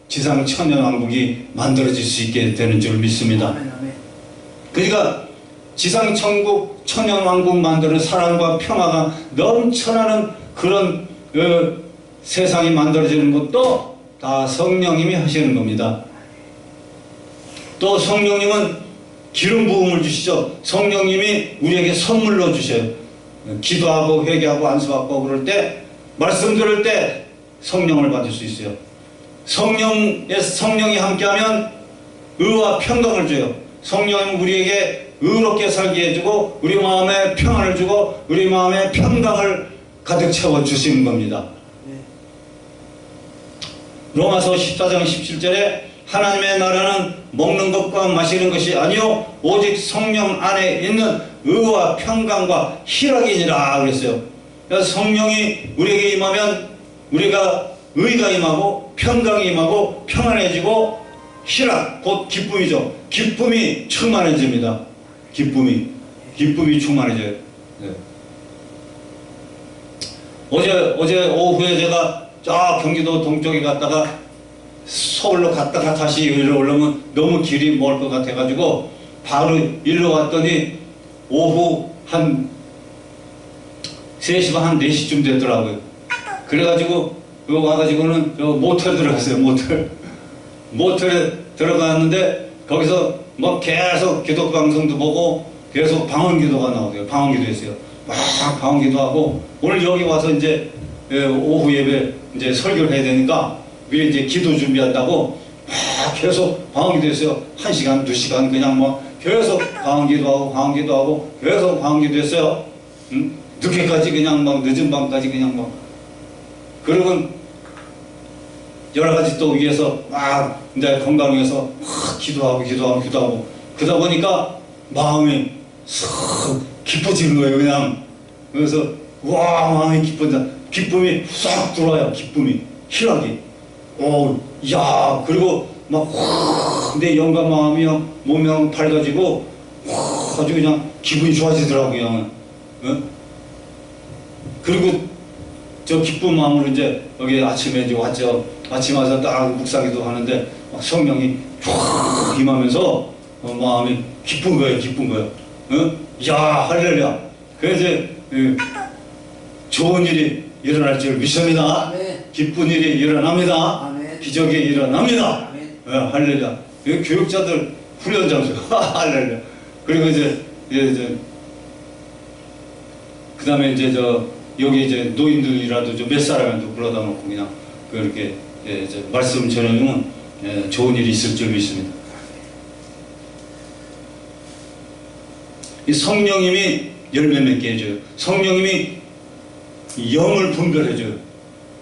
지상 천년왕국이 만들어질 수 있게 되는 줄 믿습니다. 아멘. 그러니까 지상 천국 천년왕국 만드는 사랑과 평화가 넘쳐나는 그런 세상이 만들어지는 것도 다 성령님이 하시는 겁니다. 또 성령님은 기름 부음을 주시죠. 성령님이 우리에게 선물로 주셔요. 기도하고 회개하고 안수받고 그럴 때 말씀 들을 때 성령을 받을 수 있어요. 성령이 함께하면 의와 평강을 줘요. 성령은 우리에게 의롭게 살게 해주고 우리 마음에 평안을 주고 우리 마음에 평강을 가득 채워 주시는 겁니다. 네. 로마서 14장 17절에 하나님의 나라는 먹는 것과 마시는 것이 아니요 오직 성령 안에 있는 의와 평강과 희락이니라 그랬어요. 그래서 성령이 우리에게 임하면 우리가 의가 임하고 평강이 임하고 평안해지고 희락 곧 기쁨이죠. 기쁨이 충만해집니다. 기쁨이 충만해져요. 네. 어제 오후에 제가 저 경기도 동쪽에 갔다가 서울로 갔다가 다시 여기로 오려면 너무 길이 멀 것 같아가지고 바로 일로 왔더니 오후 한 3시 반, 한 4시쯤 되더라고요. 그래가지고 여기 와가지고는 저 모텔 들어갔어요. 모텔에 들어갔는데 거기서 뭐 계속 기독 방송도 보고 계속 방언 기도가 나오고요. 방언 기도 했어요. 막 방언 기도하고 오늘 여기 와서 이제 오후 예배 이제 설교를 해야 되니까 미리 이제 기도 준비한다고 막 계속 방언 기도 했어요. 1시간, 2시간 그냥 뭐 계속 방언 기도하고 계속 방언 기도 했어요. 늦게까지 그냥 막 늦은 밤까지 그냥 막 그러고 여러 가지 또 위해서 막 내 건강을 위해서 막 기도하고 그러다 보니까 마음이 싹 깊어지는 거예요. 그냥 그래서 와 마음이 기쁜다. 기쁨이 싹 들어와요. 기쁨이 희락이 야 그리고 막 내 영감 마음이 몸이 밝아지고 아주 그냥 기분이 좋아지더라고요. 그리고 저 기쁜 마음으로 이제 여기 아침에 이제 왔죠. 아침 와서 딱 묵상기도 하는데 성령이 쫙 임하면서 마음이 기쁜 거예요. 야 할렐루야. 그래서 좋은 일이 일어날 줄 믿습니다. 아멘. 기쁜 일이 일어납니다. 아멘. 기적이 일어납니다. 아멘. 할렐루야. 여기 교육자들 훈련 장소. 할렐루야. 그리고 이제 그 다음에 이제 여기 이제 노인들이라도 몇 사람이라도 불러다 놓고 그냥 그렇게 말씀 전해주면 좋은 일이 있을 줄 믿습니다. 이 성령님이 열매 맺게 해줘요. 성령님이 영을 분별해줘요.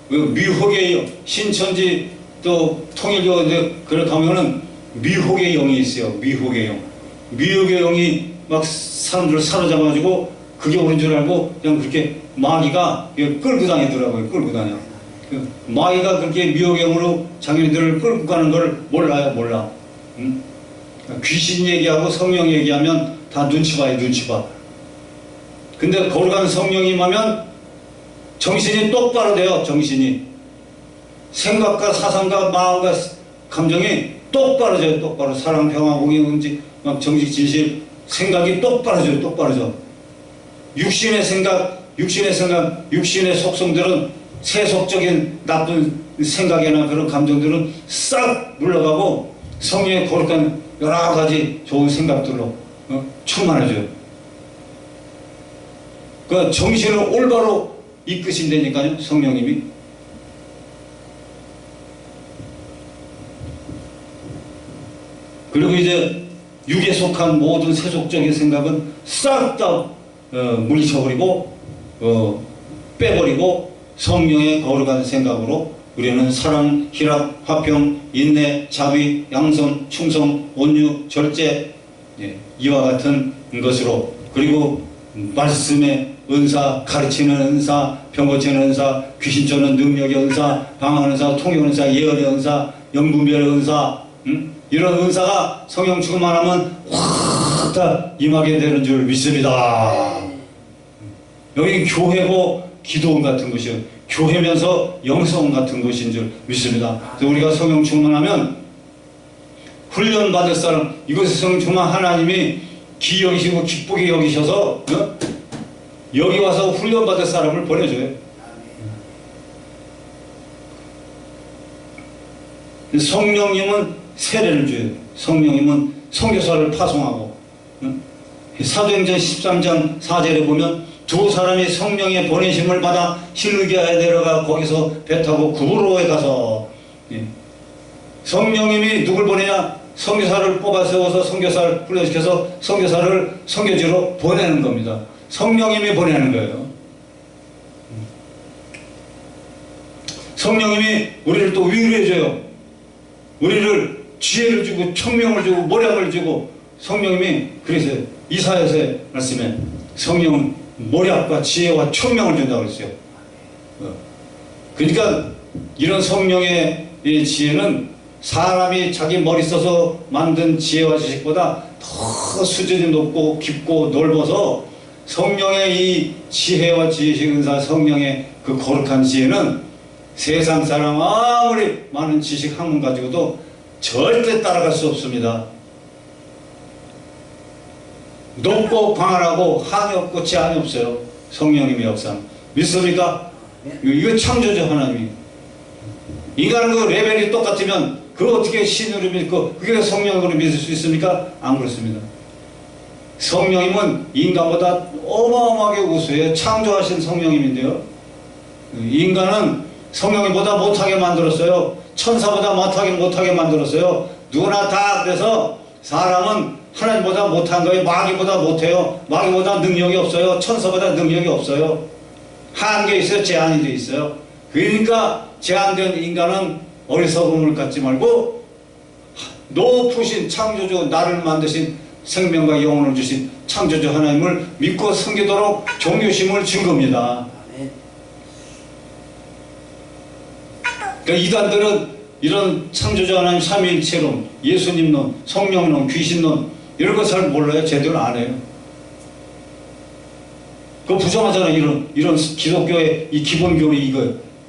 미혹의 영, 신천지 또 통일교 그렇게 하면은 미혹의 영이 있어요. 미혹의 영이 막 사람들을 사로잡아가지고 그게 옳은 줄 알고 그냥 그렇게 마귀가 끌고 다니더라고요. 끌고 다녀. 마귀가 그렇게 미혹의 영으로 자기네들을 끌고 가는 걸 몰라. 귀신 얘기하고 성령 얘기하면 다 눈치 봐요. 근데 거룩한 성령이 임하면 정신이 똑바로 돼요. 정신이 생각과 사상과 마음과 감정이 똑바로져요. 똑바로 사랑, 평화, 공의, 은지, 막 정직, 진실 생각이 똑바로져. 육신의 생각, 육신의 속성들은 세속적인 나쁜 생각이나 그런 감정들은 싹 물러가고 성령의 거룩한 여러 가지 좋은 생각들로 충만해져요. 그 정신을 올바로 이끄신다니까요, 성령님이. 그리고 이제 육에 속한 모든 세속적인 생각은 싹 다 물리쳐버리고 빼버리고 성령의 거룩한 생각으로 우리는 사랑, 희락, 화평, 인내, 자비, 양선, 충성, 온유, 절제 이와 같은 것으로 그리고 말씀의 은사, 가르치는 은사, 병 고치는 은사, 귀신 쫓는 능력의 은사, 방언 은사, 통역 은사, 예언의 은사, 영분별의 은사 이런 은사가 성령 충만하면 확 다 임하게 되는 줄 믿습니다. 여기 교회고 기도원 같은 것이요. 교회면서 영성 같은 것인 줄 믿습니다. 그래서 우리가 성령 충만하면 훈련 받을 사람 이곳에 성령 충만 하나님이 기 여기시고 기쁘게 여기셔서 여기 와서 훈련 받을 사람을 보내줘요. 성령님은 세례를 줘요. 성령님은 선교사를 파송하고 사도행전 13장 4절에 보면 두 사람이 성령의 보내심을 받아 실루기아에 내려가 거기서 배 타고 구브로에 가서 성령님이 누굴 보내냐? 선교사를 뽑아 세워서 선교사를 훈련시켜서 선교사를 선교지로 보내는 겁니다. 성령님이 보내는 거예요. 성령님이 우리를 또 위로해줘요. 우리를 지혜를 주고 총명을 주고 모략을 주고 성령님이 그래서 이사야서의 말씀에 성령은 모략과 지혜와 총명을 준다고 그랬어요. 그러니까 이런 성령의 이 지혜는 사람이 자기 머리 써서 만든 지혜와 지식보다 더 수준이 높고 깊고 넓어서 성령의 이 지혜와 지식 은사, 성령의 그 거룩한 지혜는 세상 사람 아무리 많은 지식 학문 가지고도 절대 따라갈 수 없습니다. 높고 광활하고 한이 없고 제한이 없어요. 성령님의 역사는. 믿습니까? 이거 창조죠, 하나님이. 인간은 그 레벨이 똑같으면 그걸 어떻게 신으로 믿고 그게 성령으로 믿을 수 있습니까? 안 그렇습니다. 성령님은 인간보다 어마어마하게 우수해요. 창조하신 성령님인데요. 인간은 성령님보다 못하게 만들었어요. 천사보다 못하게 만들었어요. 누구나 다 그래서 사람은 하나님보다 못한 거예요. 마귀보다 못해요. 마귀보다 능력이 없어요. 천사보다 능력이 없어요. 한계 있어요. 제한이 돼 있어요. 그러니까 제한된 인간은 어리석음을 갖지 말고 높으신 창조주 나를 만드신 생명과 영혼을 주신 창조주 하나님을 믿고 섬기도록 종교심을 준 겁니다. 그러니까 이단들은 이런 창조주 하나님 삼위일체론, 예수님론, 성령론, 귀신론 이런 거 잘 몰라요. 제대로 안 해요. 그거 부정하잖아요. 이런 기독교의 이 기본교리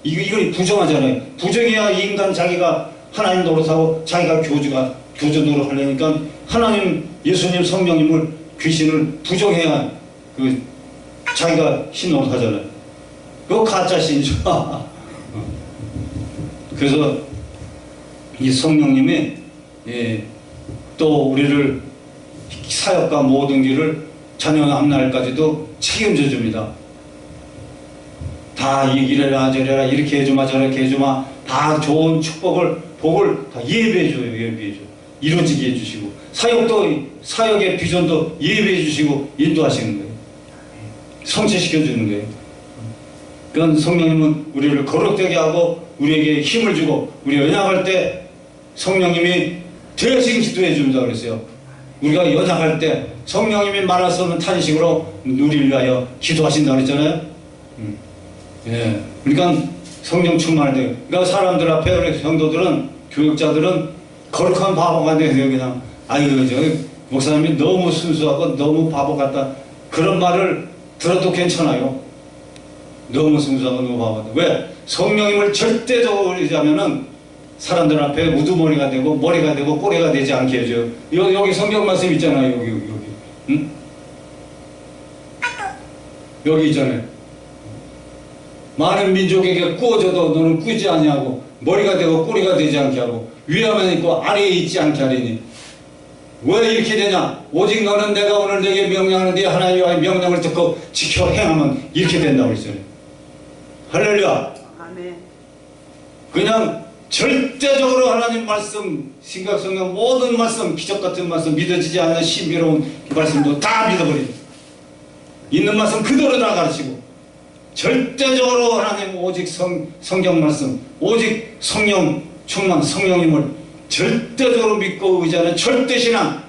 이거 부정하잖아요. 부정해야 인간 자기가 하나님 노릇하고 자기가 교주 노릇하려니까 하나님, 예수님, 성령님을 귀신을 부정해야 그 자기가 신 노릇하잖아요. 그거 가짜 신이죠. 그래서 이 성령님이 또 우리를 사역과 모든 길을 자녀 앞날까지도 책임져 줍니다. 다 이래라 저래라 이렇게 해주마 저렇게 해주마 다 좋은 축복을 복을 다 예배해줘요. 예배해줘. 이루어지게 해주시고 사역도 사역의 비전도 예배해주시고 인도하시는 거예요. 성취시켜주는 거예요. 그건 성령님은 우리를 거룩되게 하고 우리에게 힘을 주고 우리 연약할 때 성령님이 대신 기도해 준다 그랬어요. 우리가 연약할 때 성령님이 말할 수 없는 탄식으로 우리를 위하여 기도하신다 그랬잖아요. 예. 그러니까 성령 충만할 때 그러니까 사람들 앞에 우리 성도들은 교육자들은 거룩한 바보가 돼요. 그냥 아유 저 목사님이 너무 순수하고 너무 바보 같다 그런 말을 들어도 괜찮아요. 너무 순수하고 너무 바보 같다. 왜? 성령님을 절대적으로 의지하면은 사람들 앞에 우두머리가 되고 머리가 되고 꼬리가 되지 않게 해줘요. 여기 성경 말씀 있잖아요. 여기 응? 여기 있잖아요. 많은 민족에게 구워져도 너는 꾸지 아니하고 머리가 되고 꼬리가 되지 않게 하고 위에만 있고 아래에 있지 않게 하리니 왜 이렇게 되냐? 오직 너는 내가 오늘 내게 명령하는데 하나님의 명령을 듣고 지켜 행하면 이렇게 된다고 그랬어요. 할렐루야. 아멘. 그냥 절대적으로 하나님 말씀, 신각성경 모든 말씀, 기적같은 말씀, 믿어지지 않는 신비로운 말씀도 다 믿어버리고 있는 말씀 그대로 다 가르치고 절대적으로 하나님 오직 성경 말씀, 오직 성령 충만 성령님을 절대적으로 믿고 의지하는 절대신앙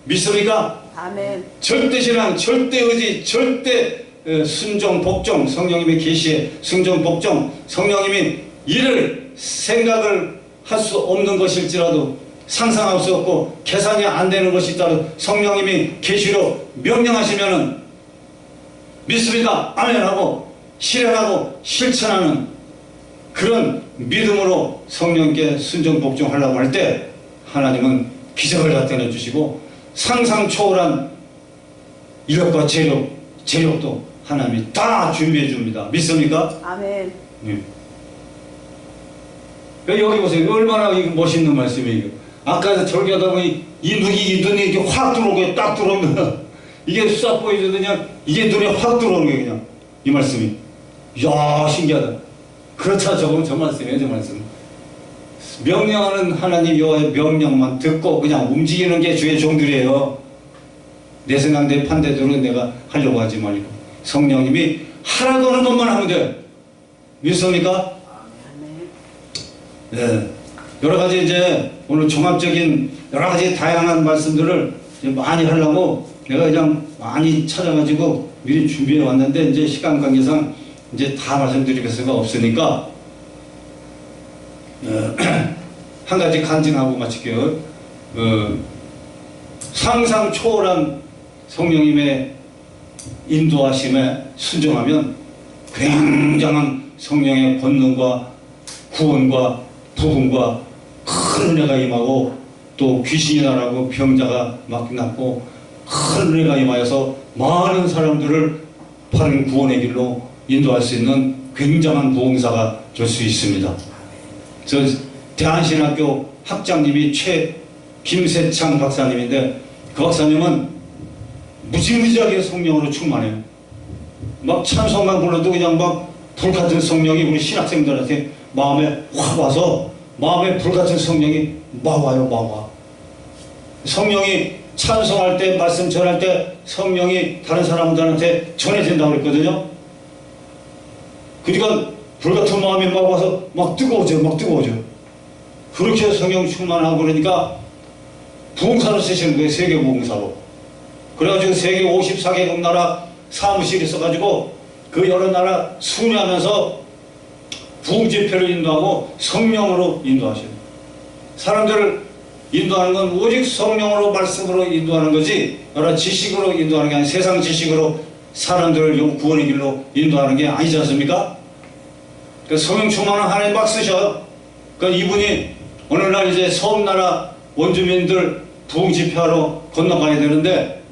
믿습니까? 아멘. 절대신앙, 절대의지, 절대 순종, 복종, 성령님의 계시에 순종, 복종, 성령님이 이를 생각을 할 수 없는 것일지라도 상상할 수 없고 계산이 안 되는 것이 있다도 성령님이 계시로 명령하시면은 믿습니다. 아멘하고 실행하고 실천하는 그런 믿음으로 성령께 순종 복종하려고 할 때 하나님은 기적을 나타내 주시고 상상 초월한 인력과 재력도 하나님이 다 준비해 줍니다. 믿습니까? 아멘. 네. 여기 보세요. 얼마나 멋있는 말씀이에요. 아까 절개하다 보니 이 눈이 이렇게 확 들어오게 딱 들어오면 이게 싹 보여주더니 이게 눈에 확 들어오는 거예요. 그냥 이 말씀이. 이야 신기하다. 그렇다 저 말씀이에요. 저 말씀. 명령하는 하나님 여호와의 명령만 듣고 그냥 움직이는 게 주의 종들이에요. 내 생각 내 판대대로 내가 하려고 하지 말고 성령님이 하라고 하는 것만 하면 돼. 믿습니까? 예. 여러 가지 이제 오늘 종합적인 여러 가지 다양한 말씀들을 이제 많이 하려고 내가 그냥 많이 찾아가지고 미리 준비해 왔는데 이제 시간 관계상 이제 다 말씀드릴 수가 없으니까 한 가지 간증하고 마칠게요. 상상 초월한 성령님의 인도하심에 순종하면 굉장한 성령의 권능과 구원과 부흥과 큰 은혜가 임하고 또 귀신이 나라고 병자가 막 낫고 큰 은혜가 임하여서 많은 사람들을 바른 구원의 길로 인도할 수 있는 굉장한 부흥사가 될 수 있습니다. 저 대한신학교 학장님이 김세창 박사님인데 그 박사님은 무지무지하게 성령으로 충만해요. 막 찬송만 불러도 그냥 막 불같은 성령이 우리 신학생들한테 마음에 확 와서 마음에 불같은 성령이 막 와요. 막 와. 성령이 찬송할 때 말씀 전할 때 성령이 다른 사람들한테 전해진다고 그랬거든요. 그러니까 불같은 마음이 막 와서 막 뜨거워져. 그렇게 성령 충만하고 그러니까 부흥사로 쓰시는 거예요. 세계 부흥사로. 그래가지고 세계 54개국 나라 사무실이 있어가지고 그 여러 나라 순회하면서 부흥 집회를 인도하고 성령으로 인도하셔요. 사람들을 인도하는 건 오직 성령으로 말씀으로 인도하는 거지 여러 지식으로 인도하는 게 아니라 세상 지식으로 사람들을 구원의 길로 인도하는 게 아니지 않습니까? 그 성령 충만한 하나님 막 쓰셔. 그러니까 이분이 어느 날 이제 섬나라 원주민들 부흥 집회하러 건너가야 되는데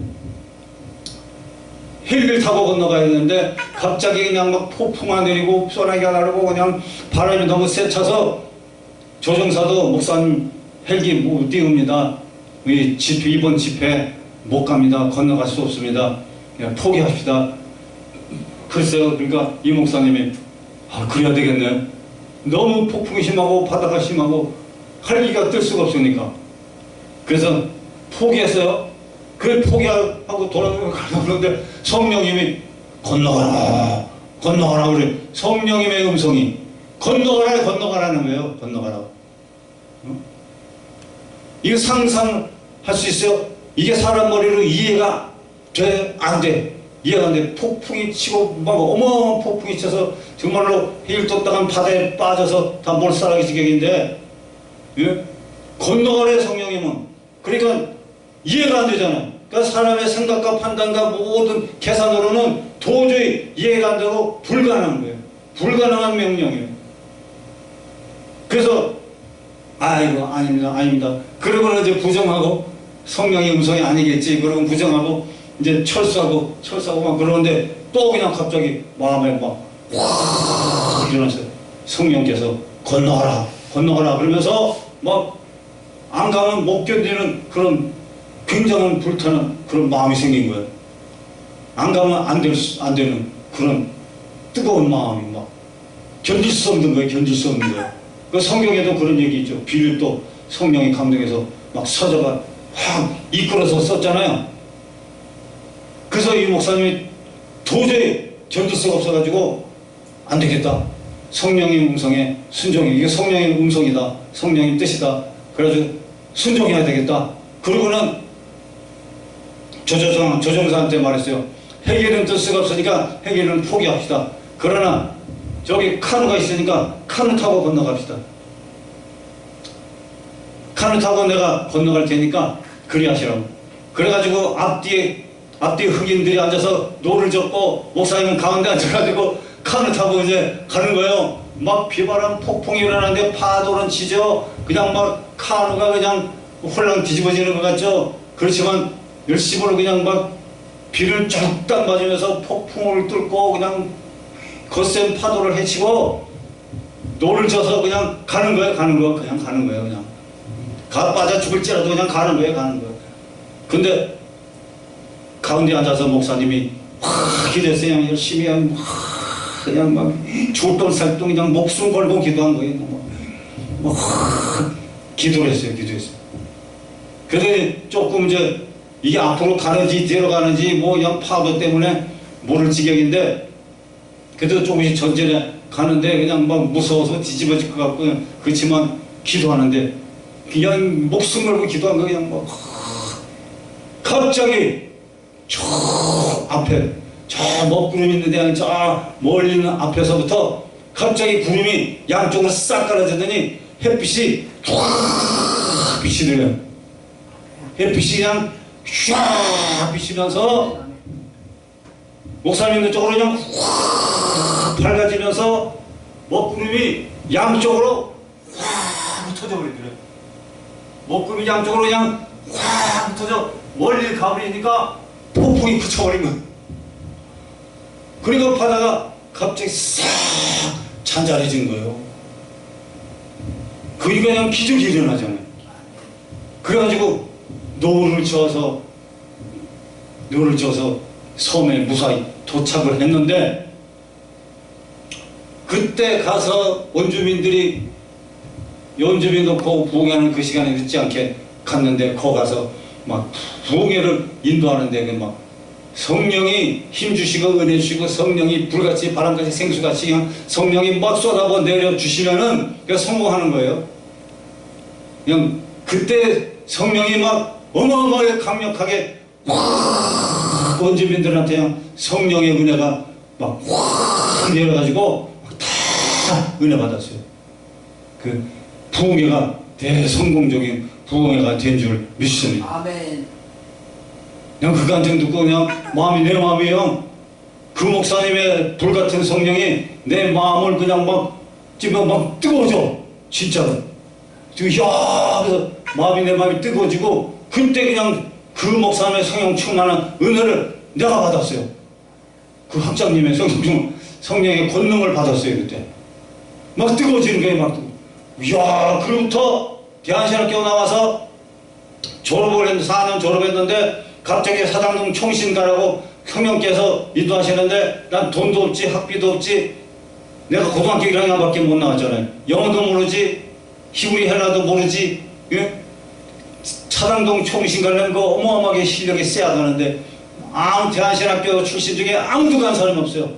헬기를 타고 건너가야 되는데 갑자기 그냥 막 폭풍아 내리고 소나기가 나르고 그냥 바람이 너무 세차서 조종사도 목사님 헬기 못 띄웁니다. 이번 집회 못 갑니다. 건너갈 수 없습니다. 그냥 포기합시다. 글쎄요. 그러니까 이 목사님이 그래야 되겠네. 너무 폭풍이 심하고 바다가 심하고 헬기가 뜰 수가 없으니까. 그래서 포기했어요. 그걸 포기하고 돌아가려고 그러는데 성령님이 건너가라 그래. 성령님의 음성이 건너가라는 거예요. 건너가라. 이거 상상할 수 있어요? 이게 사람 머리로 이해가 돼? 안 돼. 이해가 안 돼. 폭풍이 치고 막 어마어마한 폭풍이 쳐서 정말로 힐떴다간 바다에 빠져서 다 몰살하기 지경인데 예? 건너가래 성령님은. 그러니까 이해가 안 되잖아요. 그러니까 사람의 생각과 판단과 모든 계산으로는 도저히 이해가 안 되고 불가능한 거예요. 불가능한 명령이에요. 그래서 아이고 아닙니다. 그러고는 이제 부정하고 성령의 음성이 아니겠지. 그러고 부정하고 이제 철수하고 막 그러는데 또 그냥 갑자기 마음에 막 확 일어났어요. 성령께서 건너가라 그러면서 막 안 가면 못 견디는 그런 굉장한 불타는 그런 마음이 생긴 거예요. 안 가면 안 되는 그런 뜨거운 마음이 막 견딜 수 없는 거예요. 그 성경에도 그런 얘기 있죠. 빌립도 성령이 감동해서 막 서자가 확 이끌어서 썼잖아요. 그래서 이 목사님이 도저히 견딜 수가 없어가지고 안 되겠다. 성령의 음성에 순종해. 이게 성령의 음성이다. 성령의 뜻이다. 그래가지고 순종해야 되겠다. 그러고는 조종사한테 말했어요. 헬기는 뜰 수가 없으니까 헬기는 포기합시다. 그러나 저기 카누가 있으니까 카누 타고 건너갑시다. 카누 타고 내가 건너갈 테니까 그리 하시라고. 그래가지고 앞뒤에 흑인들이 앉아서 노를 젓고 목사님은 가운데 앉아가지고 카누 타고 이제 가는 거예요. 막 비바람 폭풍이 일어나는데 파도는 치죠. 그냥 막 카누가 그냥 홀랑 뒤집어지는 것 같죠. 그렇지만 열심으로 그냥 막 비를 쭉 맞으면서 폭풍을 뚫고 그냥 거센 파도를 헤치고 노를 져서 그냥 가는 거예요. 그냥 가는 거예요. 그냥 빠져 죽을지라도 그냥 가는 거예요. 근데 가운데 앉아서 목사님이 확 기도했어요. 그냥 열심히 그냥 막 죽을 뻔살동 그냥 목숨 걸고 기도한 거예요. 막 기도를 했어요. 그래서 조금 이제 이게 앞으로 가는지 뒤로 가는지 뭐 그냥 파도 때문에 모를 지경인데 그래도 조금씩 전진해 가는데 그냥 막 무서워서 뒤집어질 것 같고 그렇지만 기도하는데 그냥 목숨 걸고 기도한 거 그냥 막 갑자기 저 앞에 저 먹구름 있는데 저 멀리 있는 앞에서부터 갑자기 구름이 양쪽으로 싹 깔아지더니 햇빛이 쫙 비치더래요. 햇빛이 그냥 쫙 비치면서 목사님 쪽으로 그냥 확 밝아지면서 먹구름이 양쪽으로 확 흩어져 버리더래요. 먹구름이 양쪽으로 그냥 확 흩어져 멀리 가버리니까 폭풍이 그쳐버린 거예요. 그리고 바다가 갑자기 싹 잔잔해진 거예요. 그러니까 그냥 기적이 일어나잖아요. 그래가지고 노를 저어서 섬에 무사히 도착을 했는데 그때 가서 원주민도 부흥회하는 그 시간에 늦지 않게 갔는데 거기 가서 막 부흥회를 인도하는데 그 막 성령이 힘주시고 은혜 주시고 성령이 불같이 바람같이 생수같이 그냥 성령이 막 쏟아부 내려주시면은 그냥 성공하는 거예요. 그냥 그때 성령이 막 어마어마하게 강력하게 확 원주민들한테 그냥 성령의 은혜가 막 확 내려가지고 다 은혜 받았어요. 그 부흥회가 대성공적인 부흥회가 된 줄 믿습니다. 아멘. 그냥 그 간증 듣고 그냥 내 마음이 형 그 목사님의 불같은 성령이 내 마음을 그냥 지금 막 뜨거워져. 진짜로. 지금 그래서 내 마음이 뜨거워지고 그때 그냥 그 목사님의 성령 충만한 은혜를 내가 받았어요. 그 학장님의 성령의 권능을 받았어요. 그때 막 뜨거워지는 거예요. 그로부터 대한신학교 나와서 졸업을 했는데 4년 졸업했는데 갑자기 사당동 총신가라고 형님께서 인도하시는데 난 돈도 없지 학비도 없지 내가 고등학교 1학년밖에 못 나왔잖아요. 영어도 모르지 히브리 헬라도 모르지 사당동 총신가라는 거 어마어마하게 실력이 세야 되는데 아무 대한신학교 출신 중에 아무도 간 사람이 없어요.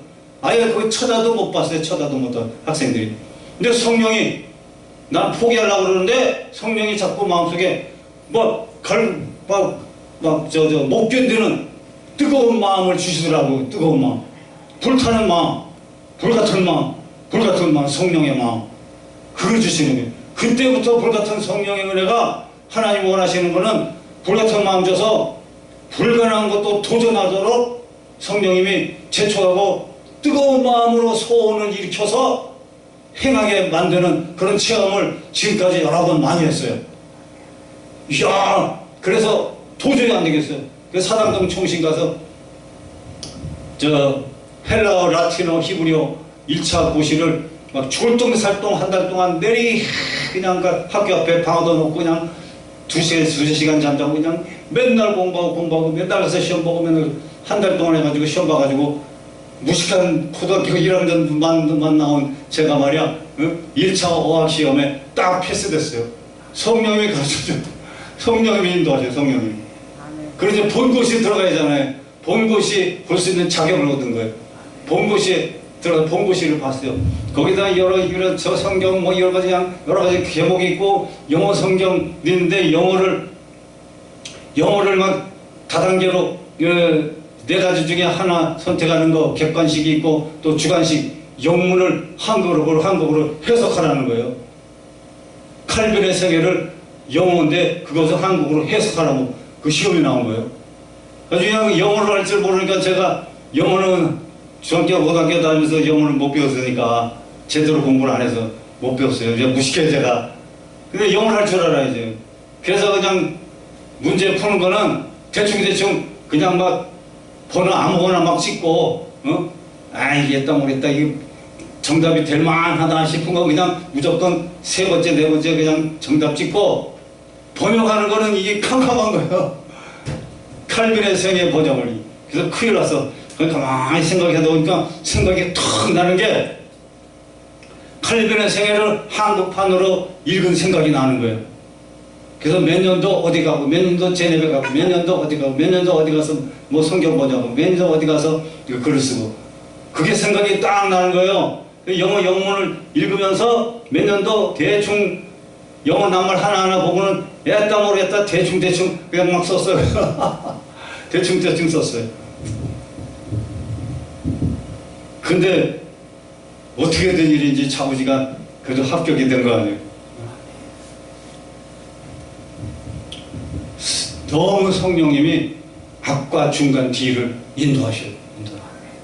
아예 거기 쳐다도 못 봤어요. 쳐다도 못 봤어요. 학생들이. 근데 성령이 난 포기하려고 그러는데 성령이 자꾸 마음속에 못 견디는 뜨거운 마음을 주시더라고. 뜨거운 마음, 불타는 마음, 불같은 마음, 성령의 마음 그걸 주시는 거예요. 그때부터 불같은 성령의 은혜가 하나님 원하시는 거는 불같은 마음 줘서 불가능한 것도 도전하도록 성령님이 제초하고 뜨거운 마음으로 소원을 일으켜서 행하게 만드는 그런 체험을 지금까지 여러 번 많이 했어요. 그래서 도저히 안 되겠어요. 그래서 사당동 총신 가서 헬라어, 라틴어, 히브리어 1차 고시를 막 죽을 똥 살똥 한 달 동안 그냥 학교 앞에 방어도 놓고 그냥 2시간 잠자고 그냥 맨날 공부하고 맨날 가서 시험 보고 맨날 한 달 동안 해가지고 시험 봐가지고 무식한 고등학교 1학년만 나온 제가 말이야 1차 어학 시험에 딱 패스됐어요. 성령이 가르쳐줘. 성령이 인도하세요. 성령이. 그래서 본고시 들어가야 하잖아요. 본고시 볼 수 있는 자격을 얻은 거예요. 본고시에 들어가서 본고시를 봤어요. 거기다 여러 저 성경 여러 가지 제목이 있고 영어 성경 있는데 영어를 막 다단계로 4가지 중에 하나 선택하는 거 객관식이 있고 또 주관식 영문을 한국어로 해석하라는 거예요. 칼빈의 세계를 영어인데 그것을 한국어로 해석하라고 그 시험이 나온 거예요. 그냥 영어를 할 줄 모르니까 제가 영어는 중학교 고등학교 다니면서 영어를 못 배웠으니까 제대로 공부를 안 해서 못 배웠어요. 이제 무식해 제가. 근데 영어를 할 줄 알아야지. 그래서 그냥 문제 푸는 거는 대충 그냥 막 번호 아무거나 막 찍고 이게 모르겠다 이게 정답이 될 만하다 싶은 거 그냥 무조건 3번째 4번째 그냥 정답 찍고 번역하는 거는 이게 캄캄한 거예요. 칼빈의 생애 번역을. 그래서 큰일 났어. 그러니까 가만히 생각해도 보니까 생각이 툭 나는 게 칼빈의 생애를 한국판으로 읽은 생각이 나는 거예요. 그래서 몇 년도 어디 가고 몇 년도 제네베 가고 몇 년도 어디 가고 몇 년도 어디 가서 뭐 성경 번역하고 몇 년도 어디 가서 글을 쓰고 그게 생각이 딱 나는 거예요. 영어 영문을 읽으면서 몇 년도 대충 영어 낱말 하나하나 보고는 애따 모르겠다 대충 그냥 막 썼어요. 대충 썼어요. 근데 어떻게 된 일인지 차부지가 그래도 합격이 된 거 아니에요. 너무 성령님이 앞과 중간 뒤를 인도하셔요.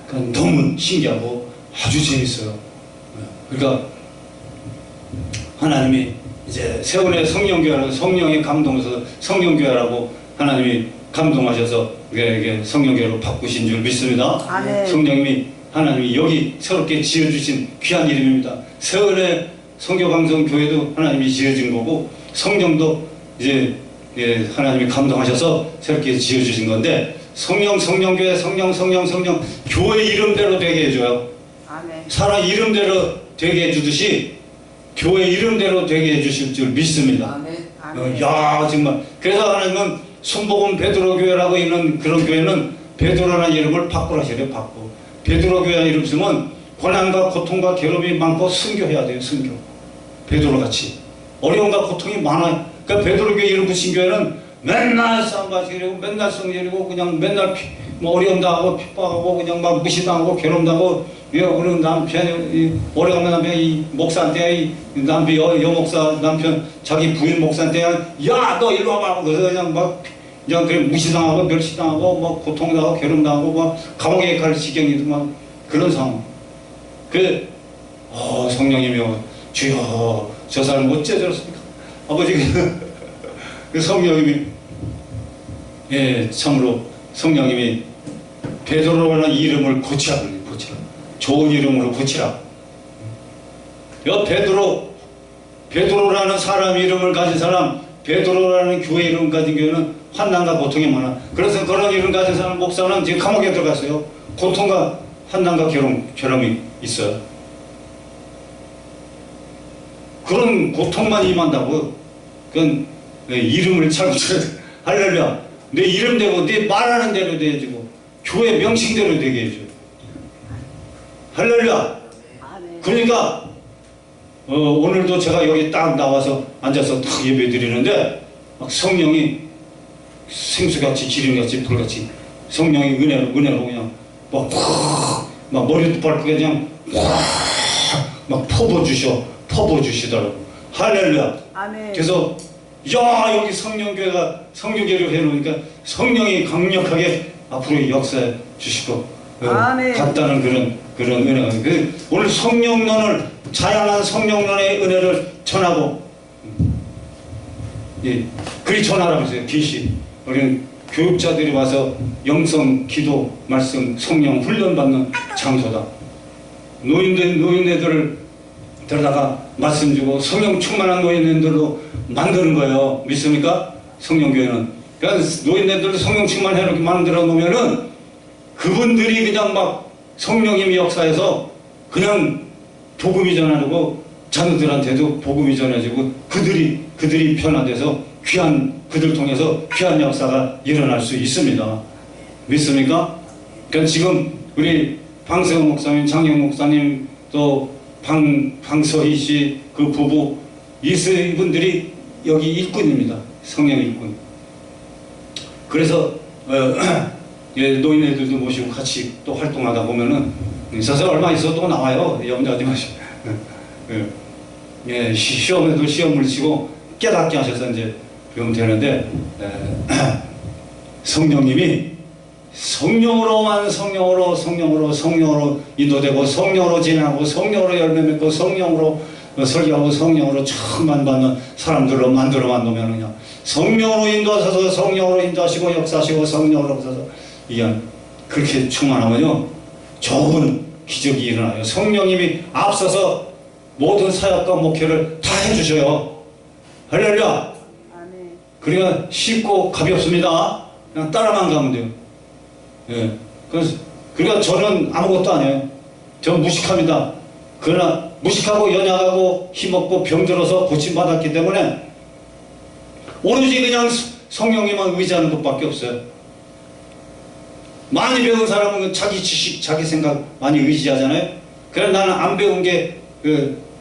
그러니까 너무 신기하고 아주 재밌어요. 그러니까 하나님이 이제 세월의 성령교회라고 성령의 감동에서 성령교회라고 하나님이 감동하셔서 이게 성령교회로 바꾸신 줄 믿습니다. 아멘. 성령님이 하나님이 여기 새롭게 지어주신 귀한 이름입니다. 세월의 성교방송교회도 하나님이 지어진 거고 성령도 이제 하나님이 감동하셔서 새롭게 지어주신 건데 성령교회 성령 교회 이름대로 되게 해줘요. 아멘. 사람 이름대로 되게 해주듯이 교회 이름대로 되게 해주실 줄 믿습니다. 아멘. 야 정말 그래서 하나님은 순복음 베드로 교회라고 있는 그런 교회는 베드로라는 이름을 바꾸라시래요. 바꾸 베드로 교회 이름 쓰면 고난과 고통과 괴롭이 많고 순교해야 돼요. 순교 베드로같이 어려움과 고통이 많아요. 그러니까 베드로 교회 이름 붙인 교회는 맨날 싸움바지고 맨날 성질이고 그냥 맨날 뭐 어려움 당하고 핍박하고 그냥 막 무시당하고 괴롭당하고 어려운 남편이 오래가면 남편이 이 목사한테 이 남편 여목사 남편 자기 부인 목사한테 야 너 일로 와봐 그래서 그냥 그래 무시당하고 멸시당하고 막 고통당하고 괴롭당하고 막 감옥에 갈 지경이더만 그런 상황. 성령님이요 주여 저 사람 어째 저렇습니까 아버지 그 성령님이 참으로 성령님이 베드로라는 이름을 고치라 좋은 이름으로 고치라. 베드로라는 사람 이름을 가진 사람 베드로라는 교회 이름 가진 교회는 환난과 고통이 많아. 그래서 그런 이름 가진 사람 목사는 지금 감옥에 들어갔어요. 고통과 환난과 괴로움이 있어요. 그런 고통만 임한다고 그건 이름을 잘 붙여야 돼. 할렐루야. 내 이름대로 내 말하는 대로 돼야지고 교회 명칭대로 되게 해줘. 할렐루야. 그러니까 오늘도 제가 여기 딱 나와서 앉아서 딱 예배 드리는데 막 성령이 생수같이 기름같이 불같이 성령이 은혜로 그냥 막 머리도 밟고 그냥 막 퍼부어주시더라고. 할렐루야. 아멘. 그래서 야 여기 성령교회로 해놓으니까 성령이 강력하게 앞으로 역사해 주시고 아멘. 같다는 그런 은혜가 오늘 성령론을 자양한 성령론의 은혜를 전하고 그리 전하라면서요. 기시 우리는 교육자들이 와서 영성, 기도, 말씀, 성령 훈련받는 장소다. 노인네들을 데려다가 말씀 주고 성령 충만한 노인네들로 만드는 거예요. 믿습니까? 성령교회는. 그러니까 노인네들도 성령 충만해 이렇게 만들어 놓으면은 그분들이 그냥 막 성령님이 역사해서 그냥 복음이 전하고 자녀들한테도 복음이 전해지고 그들이 변화돼서 그들 통해서 귀한 역사가 일어날 수 있습니다. 믿습니까? 그러니까 지금 우리 방세호 목사님, 장영 목사님 또 방서희 씨 그 부부 이분들이 여기 일꾼입니다. 성령 일꾼. 그래서 노인네들도 모시고 같이 또 활동하다 보면은 서서 얼마 있어 또 나와요. 염려하지 마시고. 시험에도 시험을 치고 깨닫게 하셔서 이제 그러면 되는데 성령님이 성령으로만 성령으로 인도되고 성령으로 진행하고 성령으로 열매 맺고 성령으로 설교하고 성령으로 처음만 받는 사람들로 만들어 놓으면 그냥 성령으로 인도하셔서 성령으로 인도하시고 역사하시고 성령으로 하셔서 이게 그렇게 충만하면요 좋은 기적이 일어나요. 성령님이 앞서서 모든 사역과 목회를 다 해주셔요. 할렐루야. 그러니까 쉽고 가볍습니다. 그냥 따라만 가면 돼요. 그러니까 저는 아무것도 아니에요. 전 무식합니다. 그러나 무식하고 연약하고 힘없고 병들어서 고침받았기 때문에 오로지 그냥 성령님만 의지하는 것밖에 없어요. 많이 배운 사람은 자기 지식, 자기 생각 많이 의지하잖아요. 그래 나는 안 배운 게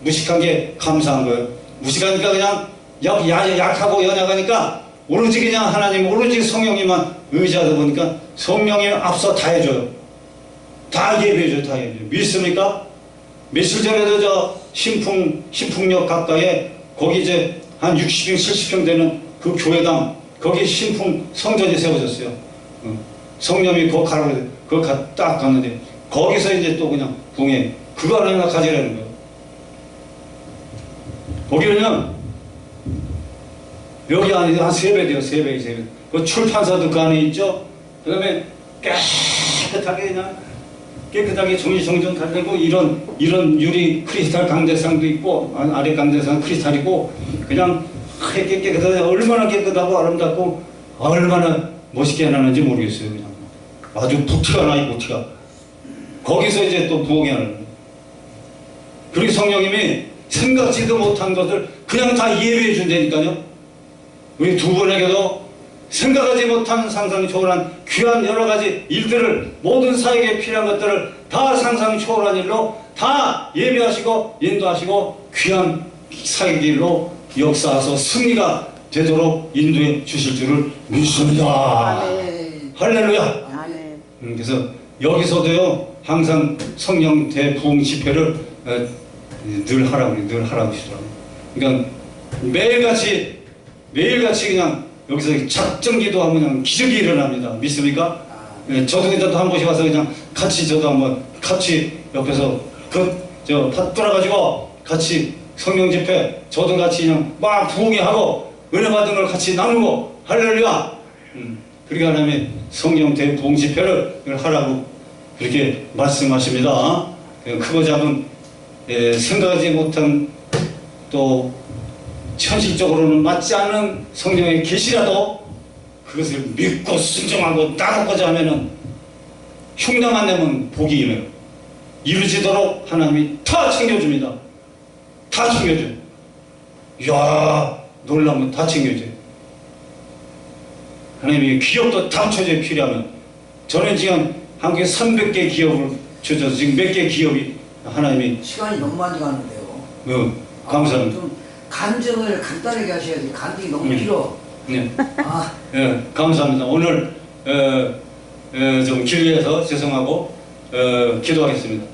무식한 게 감사한 거예요. 무식하니까 그냥 약하고 연약하니까 오로지 그냥 하나님, 오로지 성령님만 의지하다 보니까 성령이 앞서 다 해줘요. 다 예배해줘요. 다 예배해줘요. 믿습니까? 며칠 전에도 저 신풍역 가까이에 거기 이제 한 60평, 70평 되는 그 교회당 거기 신풍 성전이 세워졌어요. 성령이 거기 가라고 해서 거기 딱 갔는데 거기서 이제 또 그냥 붕해 그거 하나 가지라는 거예요. 거기는 여기 안에 한 3배 돼요. 3배. 그 출판사도 그 안에 있죠. 그 다음에 깨끗하게 정리정돈 다 되고 이런 유리 크리스탈 강대상도 있고 아래 강대상 크리스탈이고 그냥 깨끗하게 얼마나 깨끗하고 아름답고 얼마나 멋있게 해놨는지 모르겠어요. 그냥 아주 부티가 나 이 부티가 거기서 이제 또 부흥이 하는 거예요. 그리고 성령님이 생각지도 못한 것을 그냥 다 예배해 준다니까요. 우리 두 분에게도 생각하지 못한 상상이 초월한 귀한 여러 가지 일들을 모든 사역에 필요한 것들을 다 상상이 초월한 일로 다 예배하시고 인도하시고 귀한 사역 일로 역사하셔서 승리가 되도록 인도해 주실 줄을 믿습니다. 아멘. 할렐루야. 아멘. 그래서 여기서도요 항상 성령 대부흥 집회를 늘 하라고 하시더라고요. 그러니까 매일같이 그냥 여기서 작정기도 하면 그냥 기적이 일어납니다. 믿습니까? 저도 그냥 한 번씩 와서 그냥 같이 저도 한번 같이 옆에서 받들어가지고 같이 성령 집회 저도 같이 그냥 막 부흥회 하고 은혜 받은 걸 같이 나누고 할렐루야. 그러니까 하나님의 성령 대부흥 집회를 하라고 그렇게 말씀하십니다. 크고 작은 생각하지 못한 또 현실적으로는 맞지 않은 성령의 계시라도 그것을 믿고 순종하고 따르고자 하면은 흉내 안 내면 복이 임해요. 이루어지도록 하나님이 다 챙겨줍니다. 다 챙겨줘요. 이야 놀라면 다 챙겨줘요. 하나님이 기업도 다 합쳐져요. 필요하면. 저는 지금 한국에 300개 기업을 주셔서 지금 몇 개 기업이 하나님이 시간이 너무 많이 가는데요. 감사합니다. 좀 간증을 간단하게 하셔야지. 간증이 너무 길어. 네. 감사합니다. 오늘 좀 길게 해서 죄송하고 기도하겠습니다.